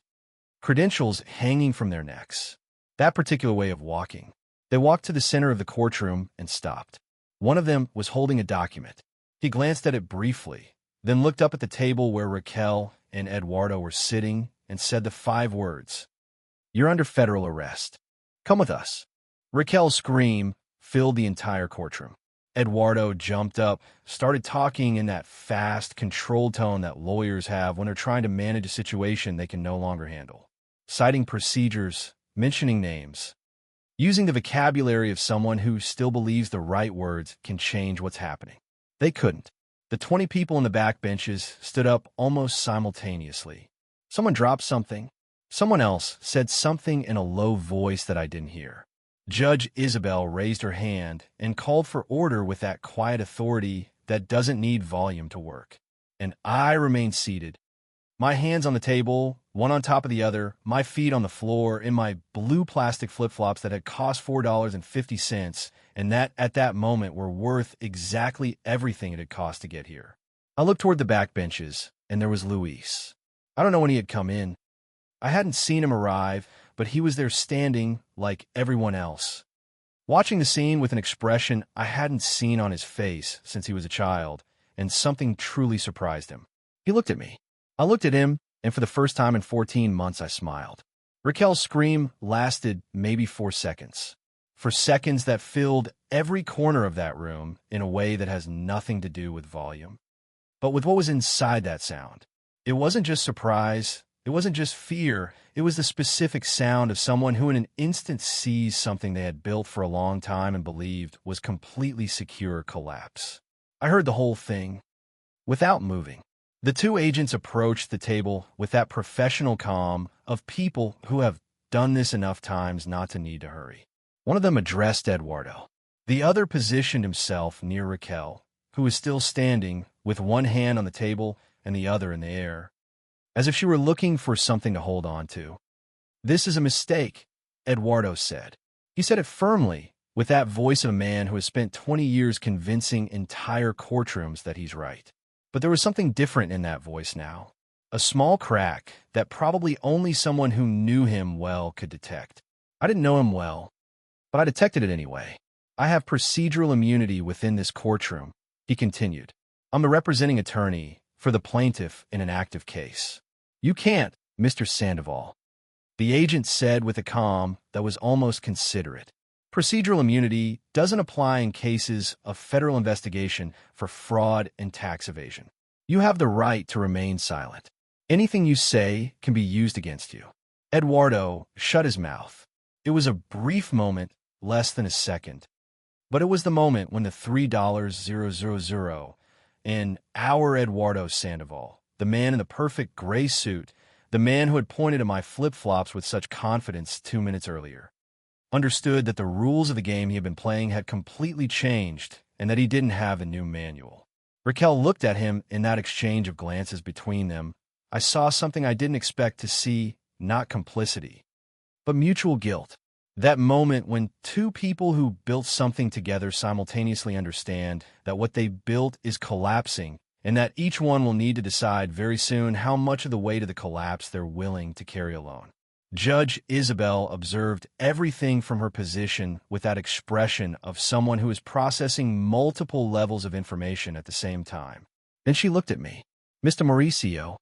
credentials hanging from their necks. That particular way of walking. They walked to the center of the courtroom and stopped. One of them was holding a document. He glanced at it briefly, then looked up at the table where Raquel and Eduardo were sitting and said the 5 words, "You're under federal arrest. Come with us." Raquel's scream filled the entire courtroom. Eduardo jumped up, started talking in that fast, controlled tone that lawyers have when they're trying to manage a situation they can no longer handle. Citing procedures, mentioning names, using the vocabulary of someone who still believes the right words can change what's happening. They couldn't. The 20 people in the back benches stood up almost simultaneously. Someone dropped something. Someone else said something in a low voice that I didn't hear. Judge Isabel raised her hand and called for order with that quiet authority that doesn't need volume to work. And I remained seated, my hands on the table, one on top of the other, my feet on the floor, in my blue plastic flip-flops that had cost $4.50, and that at that moment were worth exactly everything it had cost to get here. I looked toward the back benches, and there was Luis. I don't know when he had come in. I hadn't seen him arrive, but he was there standing like everyone else, watching the scene with an expression I hadn't seen on his face since he was a child, and something truly surprised him. He looked at me. I looked at him, and for the first time in 14 months I smiled. Raquel's scream lasted maybe 4 seconds. For seconds that filled every corner of that room in a way that has nothing to do with volume, but with what was inside that sound. It wasn't just surprise. It wasn't just fear. It was the specific sound of someone who in an instant sees something they had built for a long time and believed was completely secure collapse. I heard the whole thing without moving. The 2 agents approached the table with that professional calm of people who have done this enough times not to need to hurry. One of them addressed Eduardo. The other positioned himself near Raquel, who was still standing with one hand on the table and the other in the air, as if she were looking for something to hold on to. "This is a mistake," Eduardo said. He said it firmly, with that voice of a man who has spent 20 years convincing entire courtrooms that he's right. But there was something different in that voice now. A small crack that probably only someone who knew him well could detect. I didn't know him well, but I detected it anyway. "I have procedural immunity within this courtroom," he continued. "I'm the representing attorney for the plaintiff in an active case." "You can't, Mr. Sandoval," the agent said with a calm that was almost considerate. "Procedural immunity doesn't apply in cases of federal investigation for fraud and tax evasion. You have the right to remain silent. Anything you say can be used against you." Eduardo shut his mouth. It was a brief moment, less than a second. But it was the moment when the $3,000 in our Eduardo Sandoval, the man in the perfect gray suit, the man who had pointed to my flip-flops with such confidence 2 minutes earlier, understood that the rules of the game he had been playing had completely changed and that he didn't have a new manual. Raquel looked at him in that exchange of glances between them. I saw something I didn't expect to see, not complicity, but mutual guilt. That moment when two people who built something together simultaneously understand that what they built is collapsing and that each one will need to decide very soon how much of the weight of the collapse they're willing to carry alone. Judge Isabel observed everything from her position with that expression of someone who is processing multiple levels of information at the same time. Then she looked at me. "Mr. Mauricio,"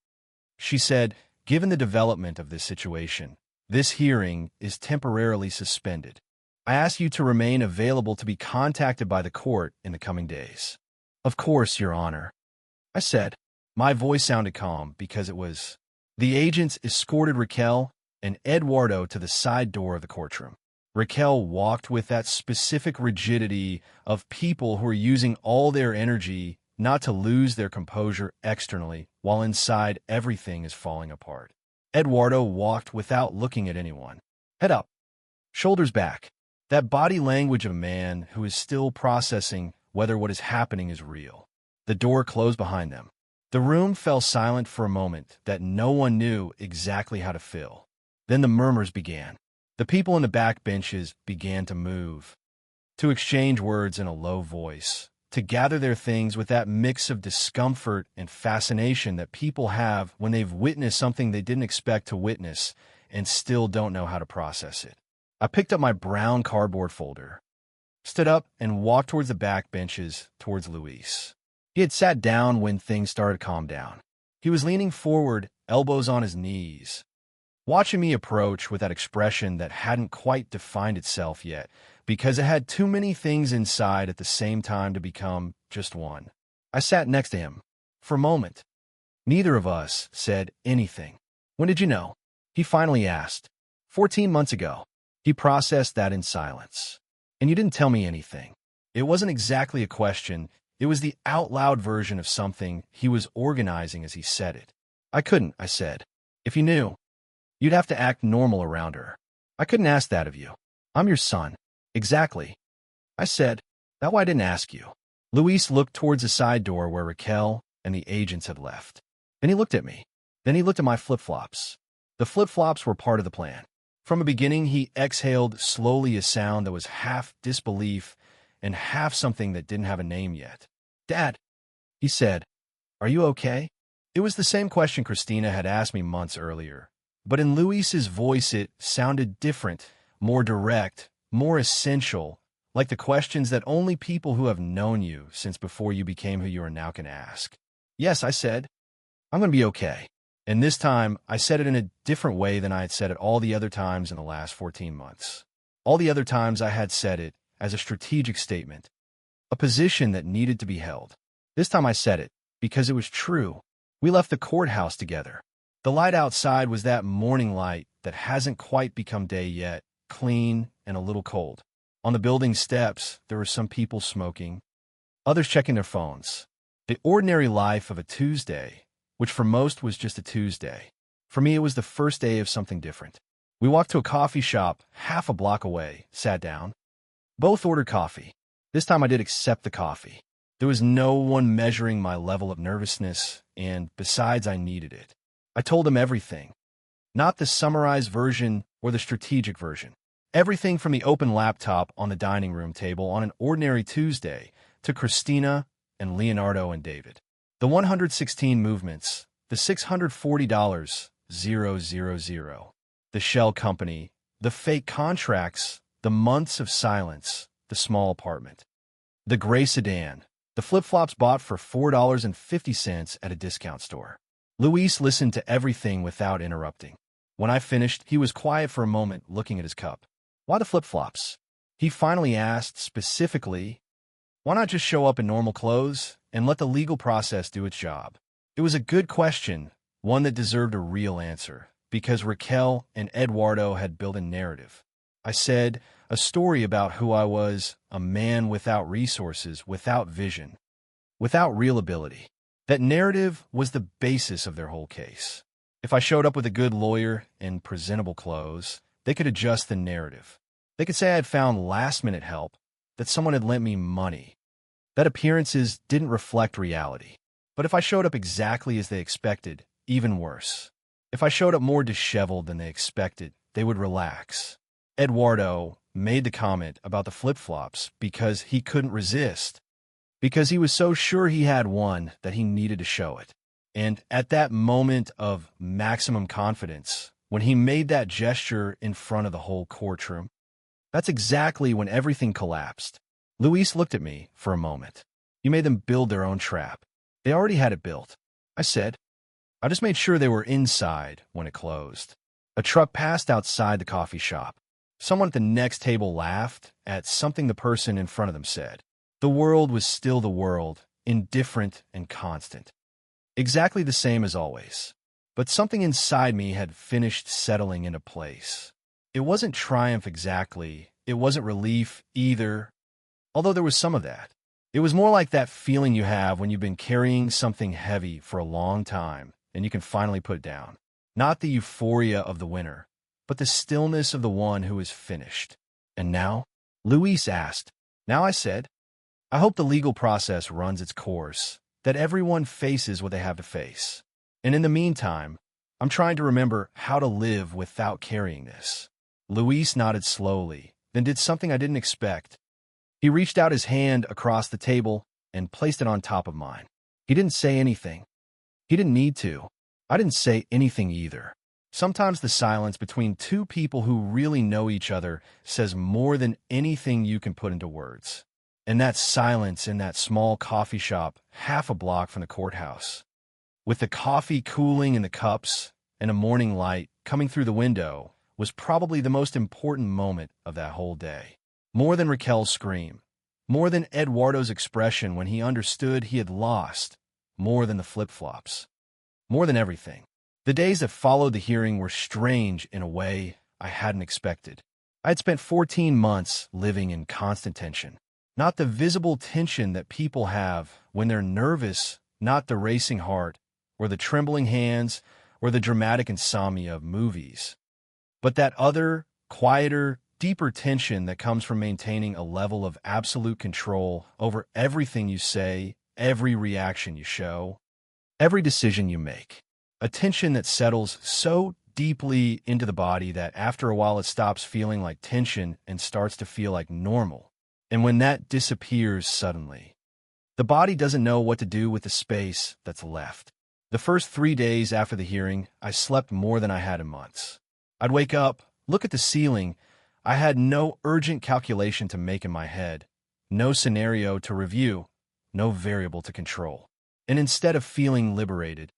she said, "given the development of this situation, this hearing is temporarily suspended. I ask you to remain available to be contacted by the court in the coming days." "Of course, Your Honor," I said. My voice sounded calm because it was. The agents escorted Raquel and Eduardo to the side door of the courtroom. Raquel walked with that specific rigidity of people who are using all their energy not to lose their composure externally, while inside everything is falling apart. Eduardo walked without looking at anyone. Head up, shoulders back. That body language of a man who is still processing whether what is happening is real. The door closed behind them. The room fell silent for a moment that no one knew exactly how to fill. Then the murmurs began. The people in the back benches began to move, to exchange words in a low voice, to gather their things with that mix of discomfort and fascination that people have when they've witnessed something they didn't expect to witness and still don't know how to process it. I picked up my brown cardboard folder, stood up, and walked towards the back benches towards Luis. He had sat down when things started to calm down. He was leaning forward, elbows on his knees, watching me approach with that expression that hadn't quite defined itself yet, because it had too many things inside at the same time to become just one. I sat next to him. For a moment, neither of us said anything. "When did you know?" he finally asked. 14 months ago. He processed that in silence. "And you didn't tell me anything." It wasn't exactly a question. It was the out-loud version of something he was organizing as he said it. "I couldn't," I said. "If you knew, you'd have to act normal around her. I couldn't ask that of you. I'm your son." "Exactly," I said. "That's why I didn't ask you." Luis looked towards the side door where Raquel and the agents had left. Then he looked at me. Then he looked at my flip-flops. The flip-flops were part of the plan. From the beginning, he exhaled slowly a sound that was half disbelief and half something that didn't have a name yet. "Dad," he said, "are you okay?" It was the same question Christina had asked me months earlier. But in Luis's voice it sounded different, more direct, more essential, like the questions that only people who have known you since before you became who you are now can ask. "Yes," I said. "I'm going to be okay." And this time, I said it in a different way than I had said it all the other times in the last 14 months. All the other times I had said it as a strategic statement, a position that needed to be held. This time I said it because it was true. We left the courthouse together. The light outside was that morning light that hasn't quite become day yet, clean and a little cold. On the building steps, there were some people smoking, others checking their phones. The ordinary life of a Tuesday, which for most was just a Tuesday. For me, it was the first day of something different. We walked to a coffee shop half a block away, sat down. Both ordered coffee. This time I did accept the coffee. There was no one measuring my level of nervousness, and besides, I needed it. I told him everything. Not the summarized version or the strategic version. Everything from the open laptop on the dining room table on an ordinary Tuesday to Christina and Leonardo and David. The 116 movements, the $640, 000, the shell company, the fake contracts, the months of silence, the small apartment, the gray sedan, the flip-flops bought for $4.50 at a discount store. Luis listened to everything without interrupting. When I finished, he was quiet for a moment, looking at his cup. Why the flip-flops? He finally asked specifically, why not just show up in normal clothes and let the legal process do its job? It was a good question, one that deserved a real answer, because Raquel and Eduardo had built a narrative. I said, a story about who I was, a man without resources, without vision, without real ability. That narrative was the basis of their whole case. If I showed up with a good lawyer and presentable clothes, they could adjust the narrative. They could say I had found last-minute help, that someone had lent me money, that appearances didn't reflect reality. But if I showed up exactly as they expected, even worse. If I showed up more disheveled than they expected, they would relax. Eduardo made the comment about the flip-flops because he couldn't resist, because he was so sure he had one that he needed to show it. And at that moment of maximum confidence, when he made that gesture in front of the whole courtroom, that's exactly when everything collapsed. Luis looked at me for a moment. You made them build their own trap. They already had it built. I said, I just made sure they were inside when it closed. A truck passed outside the coffee shop. Someone at the next table laughed at something the person in front of them said. The world was still the world, indifferent and constant. Exactly the same as always. But something inside me had finished settling into place. It wasn't triumph exactly. It wasn't relief either, although there was some of that. It was more like that feeling you have when you've been carrying something heavy for a long time and you can finally put it down. Not the euphoria of the winner, but the stillness of the one who is finished. And now? Luis asked. Now I said, I hope the legal process runs its course, that everyone faces what they have to face. And in the meantime, I'm trying to remember how to live without carrying this. Luis nodded slowly, then did something I didn't expect. He reached out his hand across the table and placed it on top of mine. He didn't say anything. He didn't need to. I didn't say anything either. Sometimes the silence between two people who really know each other says more than anything you can put into words. And that silence in that small coffee shop half a block from the courthouse, with the coffee cooling in the cups and a morning light coming through the window, was probably the most important moment of that whole day. More than Raquel's scream, more than Eduardo's expression when he understood he had lost, more than the flip-flops, more than everything. The days that followed the hearing were strange in a way I hadn't expected. I had spent 14 months living in constant tension. Not the visible tension that people have when they're nervous, not the racing heart, or the trembling hands, or the dramatic insomnia of movies, but that other, quieter, deeper tension that comes from maintaining a level of absolute control over everything you say, every reaction you show, every decision you make. A tension that settles so deeply into the body that after a while it stops feeling like tension and starts to feel like normal. And when that disappears suddenly, the body doesn't know what to do with the space that's left. The first 3 days after the hearing, I slept more than I had in months. I'd wake up, look at the ceiling. I had no urgent calculation to make in my head, no scenario to review, no variable to control. And instead of feeling liberated,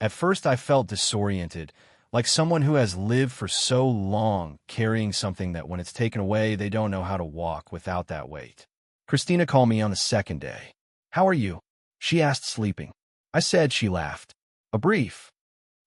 at first I felt disoriented, like someone who has lived for so long carrying something that when it's taken away, they don't know how to walk without that weight. Christina called me on the second day. How are you? She asked, sleeping. I said. She laughed. A brief,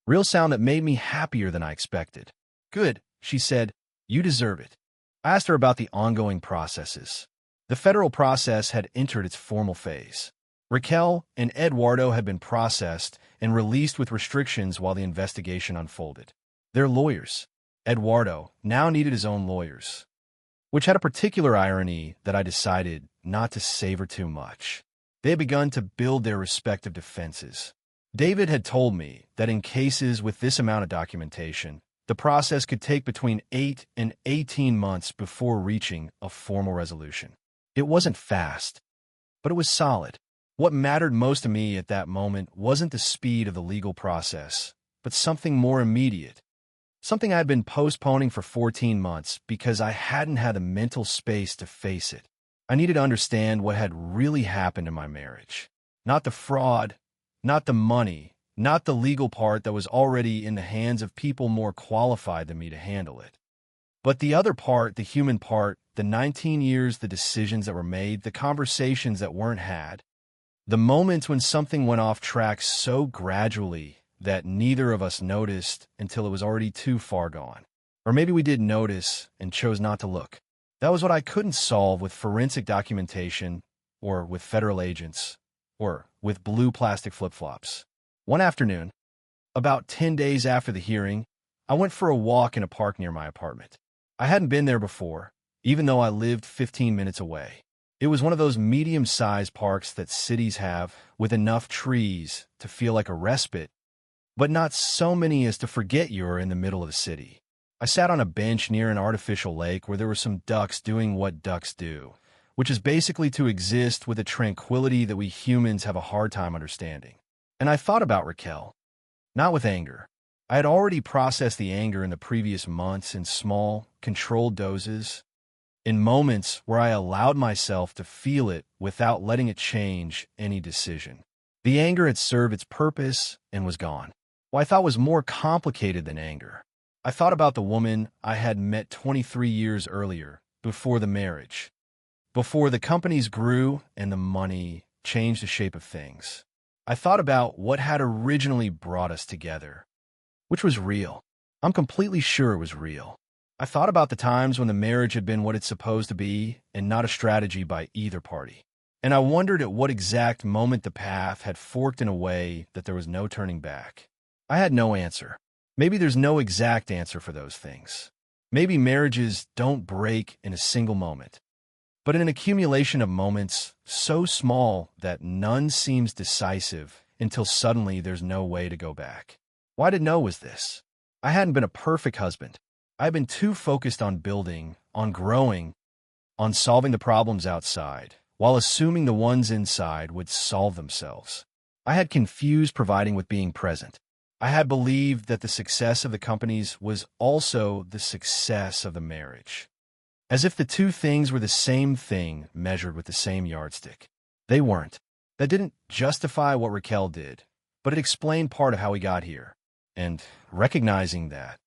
real sound that made me happier than I expected. Good, she said. You deserve it. I asked her about the ongoing processes. The federal process had entered its formal phase. Raquel and Eduardo had been processed and released with restrictions while the investigation unfolded. Their lawyers, Eduardo, now needed his own lawyers, which had a particular irony that I decided not to savor too much. They had begun to build their respective defenses. David had told me that in cases with this amount of documentation, the process could take between 8 and 18 months before reaching a formal resolution. It wasn't fast, but it was solid. What mattered most to me at that moment wasn't the speed of the legal process, but something more immediate. Something I had been postponing for 14 months because I hadn't had the mental space to face it. I needed to understand what had really happened in my marriage. Not the fraud, not the money, not the legal part that was already in the hands of people more qualified than me to handle it. But the other part, the human part, the 19 years, the decisions that were made, the conversations that weren't had, the moments when something went off track so gradually that neither of us noticed until it was already too far gone. Or maybe we did notice and chose not to look. That was what I couldn't solve with forensic documentation, or with federal agents, or with blue plastic flip-flops. One afternoon, about 10 days after the hearing, I went for a walk in a park near my apartment. I hadn't been there before, even though I lived 15 minutes away. It was one of those medium-sized parks that cities have, with enough trees to feel like a respite, but not so many as to forget you're in the middle of the city. I sat on a bench near an artificial lake where there were some ducks doing what ducks do, which is basically to exist with a tranquility that we humans have a hard time understanding. And I thought about Raquel, not with anger. I had already processed the anger in the previous months in small, controlled doses, in moments where I allowed myself to feel it without letting it change any decision. The anger had served its purpose and was gone. What I thought was more complicated than anger. I thought about the woman I had met 23 years earlier, before the marriage, before the companies grew and the money changed the shape of things. I thought about what had originally brought us together, which was real. I'm completely sure it was real. I thought about the times when the marriage had been what it's supposed to be and not a strategy by either party. And I wondered at what exact moment the path had forked in a way that there was no turning back. I had no answer. Maybe there's no exact answer for those things. Maybe marriages don't break in a single moment, but in an accumulation of moments so small that none seems decisive until suddenly there's no way to go back. Why did know was this? I hadn't been a perfect husband. I had been too focused on building, on growing, on solving the problems outside, while assuming the ones inside would solve themselves. I had confused providing with being present. I had believed that the success of the companies was also the success of the marriage, as if the two things were the same thing measured with the same yardstick. They weren't. That didn't justify what Raquel did, but it explained part of how we got here. And recognizing that,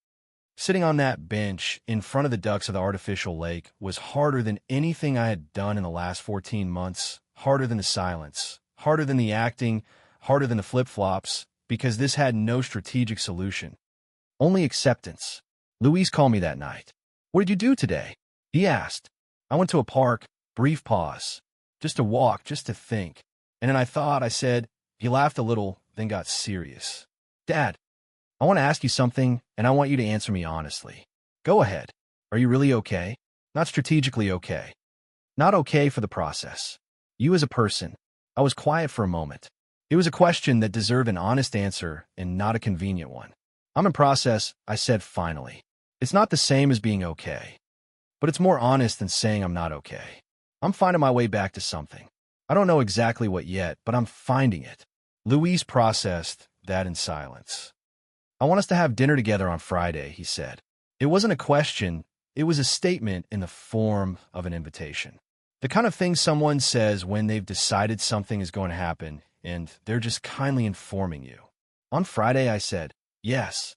sitting on that bench in front of the ducks of the artificial lake was harder than anything I had done in the last 14 months, harder than the silence, harder than the acting, harder than the flip-flops, because this had no strategic solution. Only acceptance. Luis called me that night. "What did you do today?" he asked. I went to a park, brief pause. Just to walk, just to think. And then I said, he laughed a little, then got serious. "Dad, I want to ask you something, and I want you to answer me honestly." "Go ahead. Are you really okay?" "Not strategically okay. Not okay for the process. You as a person." I was quiet for a moment. It was a question that deserved an honest answer and not a convenient one. "I'm in process," I said finally. "It's not the same as being okay, but it's more honest than saying I'm not okay. I'm finding my way back to something. I don't know exactly what yet, but I'm finding it." Luis processed that in silence. "I want us to have dinner together on Friday," he said. It wasn't a question, it was a statement in the form of an invitation. The kind of thing someone says when they've decided something is going to happen, and they're just kindly informing you. On Friday, I said, yes.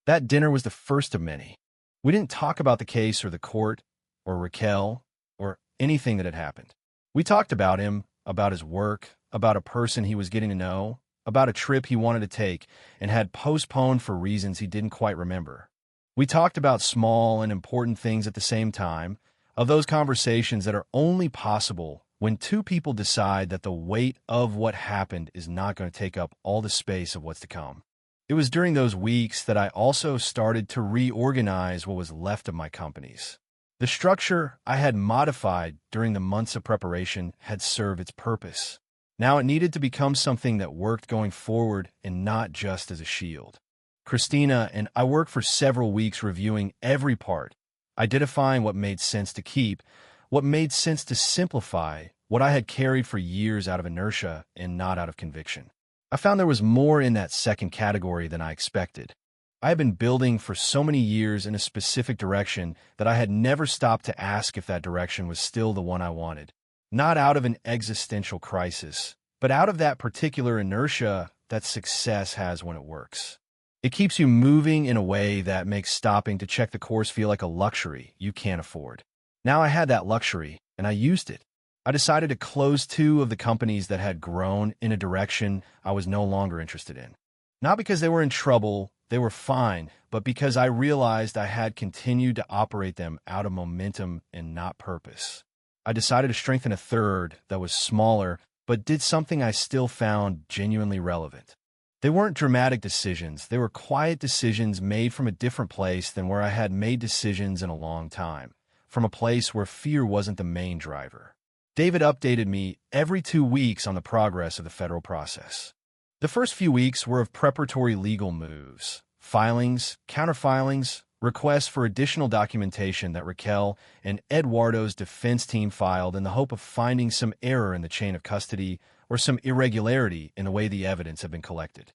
That dinner was the first of many. We didn't talk about the case or the court or Raquel or anything that had happened. We talked about him, about his work, about a person he was getting to know, about a trip he wanted to take and had postponed for reasons he didn't quite remember. We talked about small and important things at the same time, of those conversations that are only possible when two people decide that the weight of what happened is not going to take up all the space of what's to come. It was during those weeks that I also started to reorganize what was left of my companies. The structure I had modified during the months of preparation had served its purpose. Now it needed to become something that worked going forward and not just as a shield. Christina and I worked for several weeks reviewing every part, identifying what made sense to keep, what made sense to simplify, what I had carried for years out of inertia and not out of conviction. I found there was more in that second category than I expected. I had been building for so many years in a specific direction that I had never stopped to ask if that direction was still the one I wanted. Not out of an existential crisis, but out of that particular inertia that success has when it works. It keeps you moving in a way that makes stopping to check the course feel like a luxury you can't afford. Now I had that luxury, and I used it. I decided to close 2 of the companies that had grown in a direction I was no longer interested in. Not because they were in trouble, they were fine, but because I realized I had continued to operate them out of momentum and not purpose. I decided to strengthen a third that was smaller, but did something I still found genuinely relevant. They weren't dramatic decisions, they were quiet decisions made from a different place than where I had made decisions in a long time, from a place where fear wasn't the main driver. David updated me every 2 weeks on the progress of the federal process. The first few weeks were of preparatory legal moves, filings, counterfilings, requests for additional documentation that Raquel and Eduardo's defense team filed in the hope of finding some error in the chain of custody or some irregularity in the way the evidence had been collected.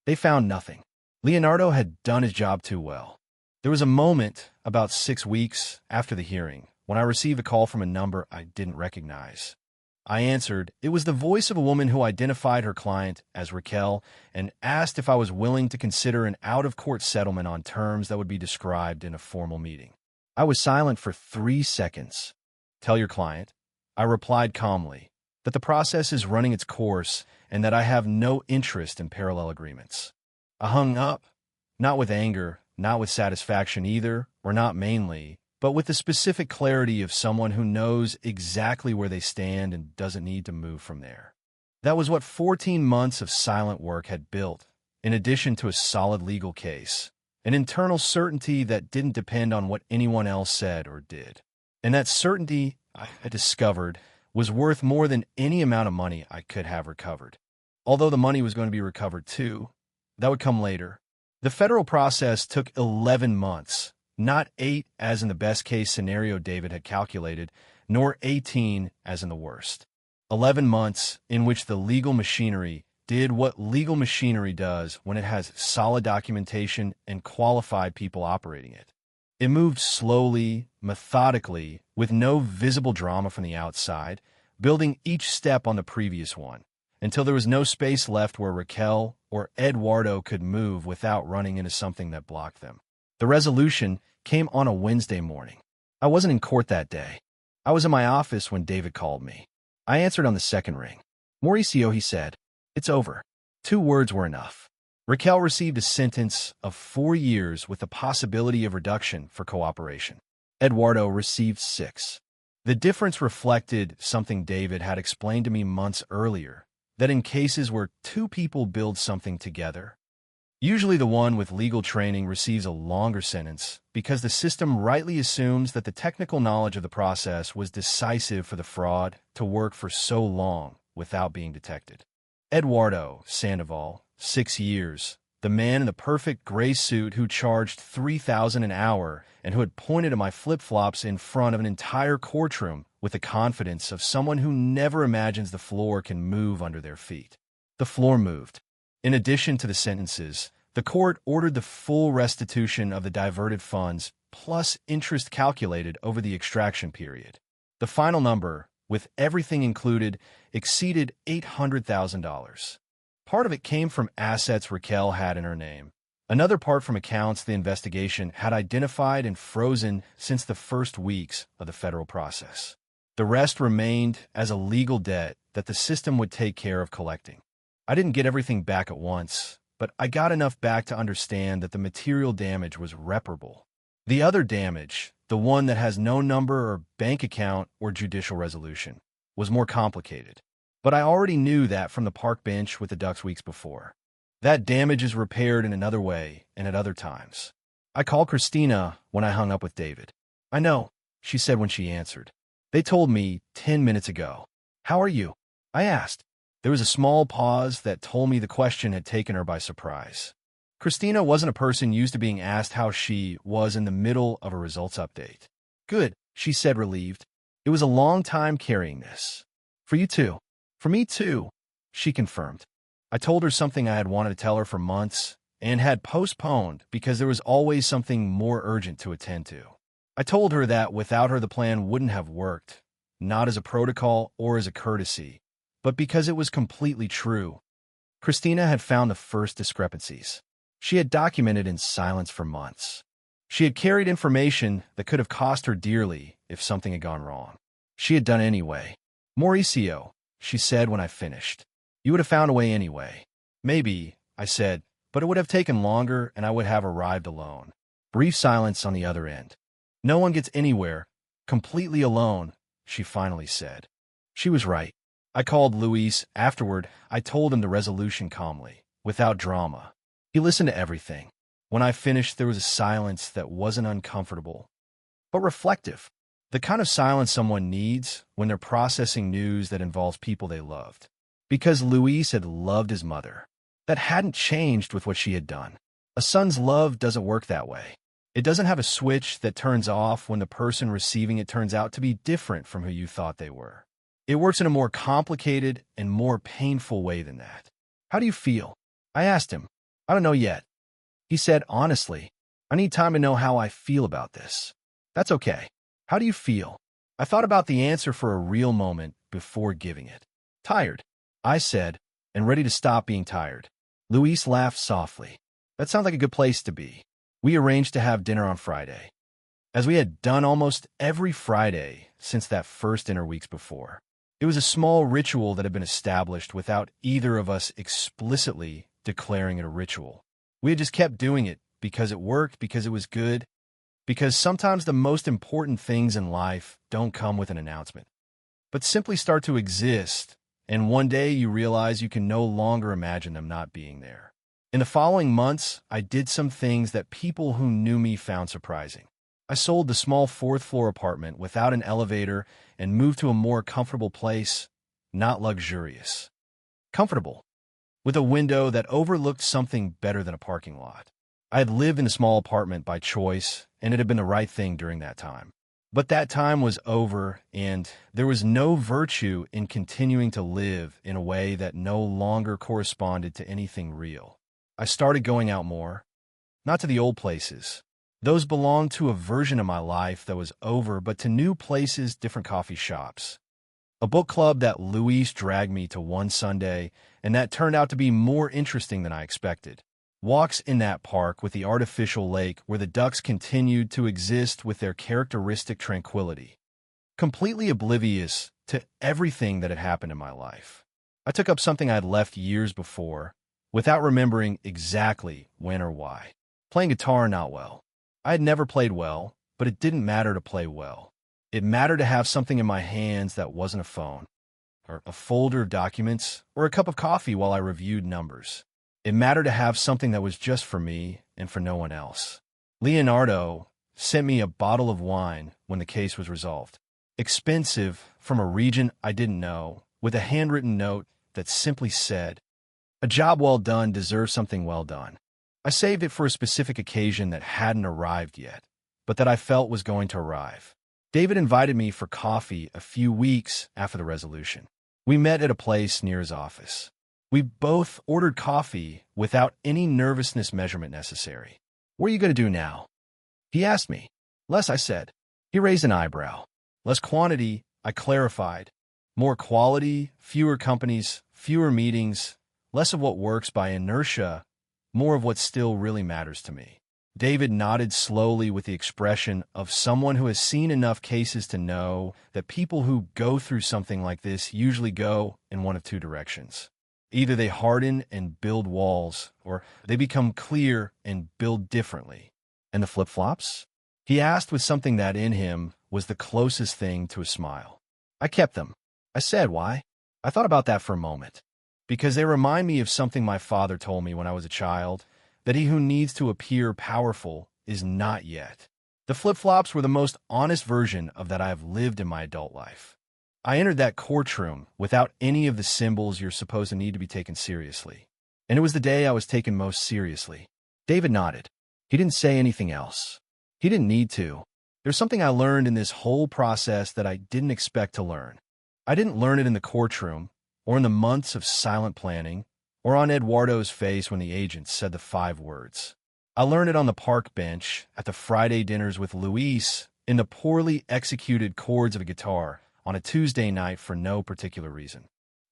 They found nothing. Leonardo had done his job too well. There was a moment, about 6 weeks after the hearing, when I received a call from a number I didn't recognize. I answered. It was the voice of a woman who identified her client as Raquel and asked if I was willing to consider an out-of-court settlement on terms that would be described in a formal meeting. I was silent for 3 seconds. Tell your client, I replied calmly, that the process is running its course and that I have no interest in parallel agreements. I hung up, not with anger, not with satisfaction either, or not mainly, but with the specific clarity of someone who knows exactly where they stand and doesn't need to move from there. That was what 14 months of silent work had built, in addition to a solid legal case, an internal certainty that didn't depend on what anyone else said or did. And that certainty, I had discovered, was worth more than any amount of money I could have recovered. Although the money was going to be recovered too, that would come later. The federal process took 11 months. Not 8 as in the best-case scenario David had calculated, nor 18 as in the worst. 11 months in which the legal machinery did what legal machinery does when it has solid documentation and qualified people operating it. It moved slowly, methodically, with no visible drama from the outside, building each step on the previous one, until there was no space left where Raquel or Eduardo could move without running into something that blocked them. The resolution came on a Wednesday morning. I wasn't in court that day. I was in my office when David called me. I answered on the second ring. Mauricio, he said, it's over. 2 words were enough. Raquel received a sentence of 4 years with the possibility of reduction for cooperation. Eduardo received 6. The difference reflected something David had explained to me months earlier, that in cases where 2 people build something together, usually the one with legal training receives a longer sentence because the system rightly assumes that the technical knowledge of the process was decisive for the fraud to work for so long without being detected. Eduardo Sandoval, 6 years, the man in the perfect gray suit who charged $3,000 an hour and who had pointed at my flip-flops in front of an entire courtroom with the confidence of someone who never imagines the floor can move under their feet. The floor moved. In addition to the sentences, the court ordered the full restitution of the diverted funds plus interest calculated over the extraction period. The final number, with everything included, exceeded $800,000. Part of it came from assets Raquel had in her name. Another part from accounts the investigation had identified and frozen since the first weeks of the federal process. The rest remained as a legal debt that the system would take care of collecting. I didn't get everything back at once, but I got enough back to understand that the material damage was reparable. The other damage, the one that has no number or bank account or judicial resolution, was more complicated. But I already knew that from the park bench with the Ducks weeks before. That damage is repaired in another way and at other times. I called Christina when I hung up with David. I know, she said when she answered. They told me 10 minutes ago. How are you? I asked. There was a small pause that told me the question had taken her by surprise. Christina wasn't a person used to being asked how she was in the middle of a results update. Good, she said, relieved. It was a long time carrying this. For you too. For me too, she confirmed. I told her something I had wanted to tell her for months and had postponed because there was always something more urgent to attend to. I told her that without her the plan wouldn't have worked, not as a protocol or as a courtesy, but because it was completely true. Christina had found the first discrepancies. She had documented in silence for months. She had carried information that could have cost her dearly if something had gone wrong. She had done anyway. Mauricio, she said when I finished. You would have found a way anyway. Maybe, I said, but it would have taken longer and I would have arrived alone. Brief silence on the other end. No one gets anywhere, completely alone, she finally said. She was right. I called Luis afterward. I told him the resolution calmly, without drama. He listened to everything. When I finished, there was a silence that wasn't uncomfortable, but reflective. The kind of silence someone needs when they're processing news that involves people they loved. Because Luis had loved his mother. That hadn't changed with what she had done. A son's love doesn't work that way. It doesn't have a switch that turns off when the person receiving it turns out to be different from who you thought they were. It works in a more complicated and more painful way than that. How do you feel? I asked him. I don't know yet. He said, honestly, I need time to know how I feel about this. That's okay. How do you feel? I thought about the answer for a real moment before giving it. Tired, I said, and ready to stop being tired. Luis laughed softly. That sounds like a good place to be. We arranged to have dinner on Friday, as we had done almost every Friday since that first dinner weeks before. It was a small ritual that had been established without either of us explicitly declaring it a ritual. We had just kept doing it because it worked, because it was good, because sometimes the most important things in life don't come with an announcement, but simply start to exist, and one day you realize you can no longer imagine them not being there. In the following months, I did some things that people who knew me found surprising. I sold the small fourth-floor apartment without an elevator and moved to a more comfortable place, not luxurious. Comfortable, with a window that overlooked something better than a parking lot. I had lived in a small apartment by choice, and it had been the right thing during that time. But that time was over, and there was no virtue in continuing to live in a way that no longer corresponded to anything real. I started going out more, not to the old places. Those belonged to a version of my life that was over, but to new places, different coffee shops. A book club that Luis dragged me to one Sunday, and that turned out to be more interesting than I expected. Walks in that park with the artificial lake where the ducks continued to exist with their characteristic tranquility, completely oblivious to everything that had happened in my life. I took up something I had left years before, without remembering exactly when or why. Playing guitar not well. I had never played well, but it didn't matter to play well. It mattered to have something in my hands that wasn't a phone, or a folder of documents, or a cup of coffee while I reviewed numbers. It mattered to have something that was just for me and for no one else. Leonardo sent me a bottle of wine when the case was resolved. Expensive, from a region I didn't know, with a handwritten note that simply said, "A job well done deserves something well done." I saved it for a specific occasion that hadn't arrived yet, but that I felt was going to arrive. David invited me for coffee a few weeks after the resolution. We met at a place near his office. We both ordered coffee without any nervousness measurement necessary. "What are you going to do now?" he asked me. "Less," I said. He raised an eyebrow. "Less quantity," I clarified. "More quality, fewer companies, fewer meetings, less of what works by inertia, more of what still really matters to me." David nodded slowly with the expression of someone who has seen enough cases to know that people who go through something like this usually go in one of two directions. Either they harden and build walls, or they become clear and build differently. "And the flip-flops?" he asked with something that in him was the closest thing to a smile. "I kept them." I said, "Why?" I thought about that for a moment. Because they remind me of something my father told me when I was a child, that he who needs to appear powerful is not yet. The flip-flops were the most honest version of that I have lived in my adult life. I entered that courtroom without any of the symbols you're supposed to need to be taken seriously. And it was the day I was taken most seriously. David nodded. He didn't say anything else. He didn't need to. There's something I learned in this whole process that I didn't expect to learn. I didn't learn it in the courtroom, or in the months of silent planning, or on Eduardo's face when the agent said the 5 words. I learned it on the park bench, at the Friday dinners with Luis, in the poorly executed chords of a guitar, on a Tuesday night for no particular reason.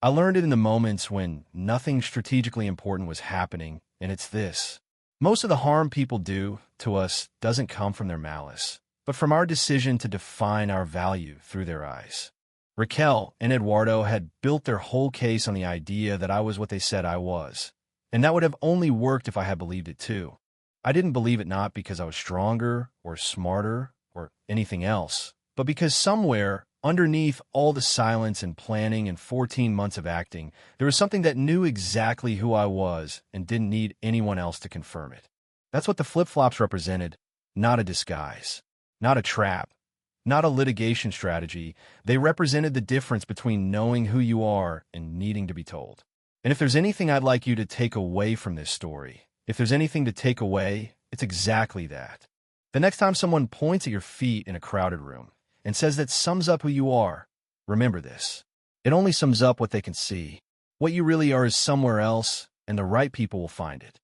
I learned it in the moments when nothing strategically important was happening, and it's this. Most of the harm people do to us doesn't come from their malice, but from our decision to define our value through their eyes. Raquel and Eduardo had built their whole case on the idea that I was what they said I was, and that would have only worked if I had believed it too. I didn't believe it not because I was stronger or smarter or anything else, but because somewhere underneath all the silence and planning and 14 months of acting, there was something that knew exactly who I was and didn't need anyone else to confirm it. That's what the flip-flops represented, not a disguise, not a trap, not a litigation strategy. They represented the difference between knowing who you are and needing to be told. And if there's anything I'd like you to take away from this story, if there's anything to take away, it's exactly that. The next time someone points at your feet in a crowded room and says that sums up who you are, remember this. It only sums up what they can see. What you really are is somewhere else, and the right people will find it.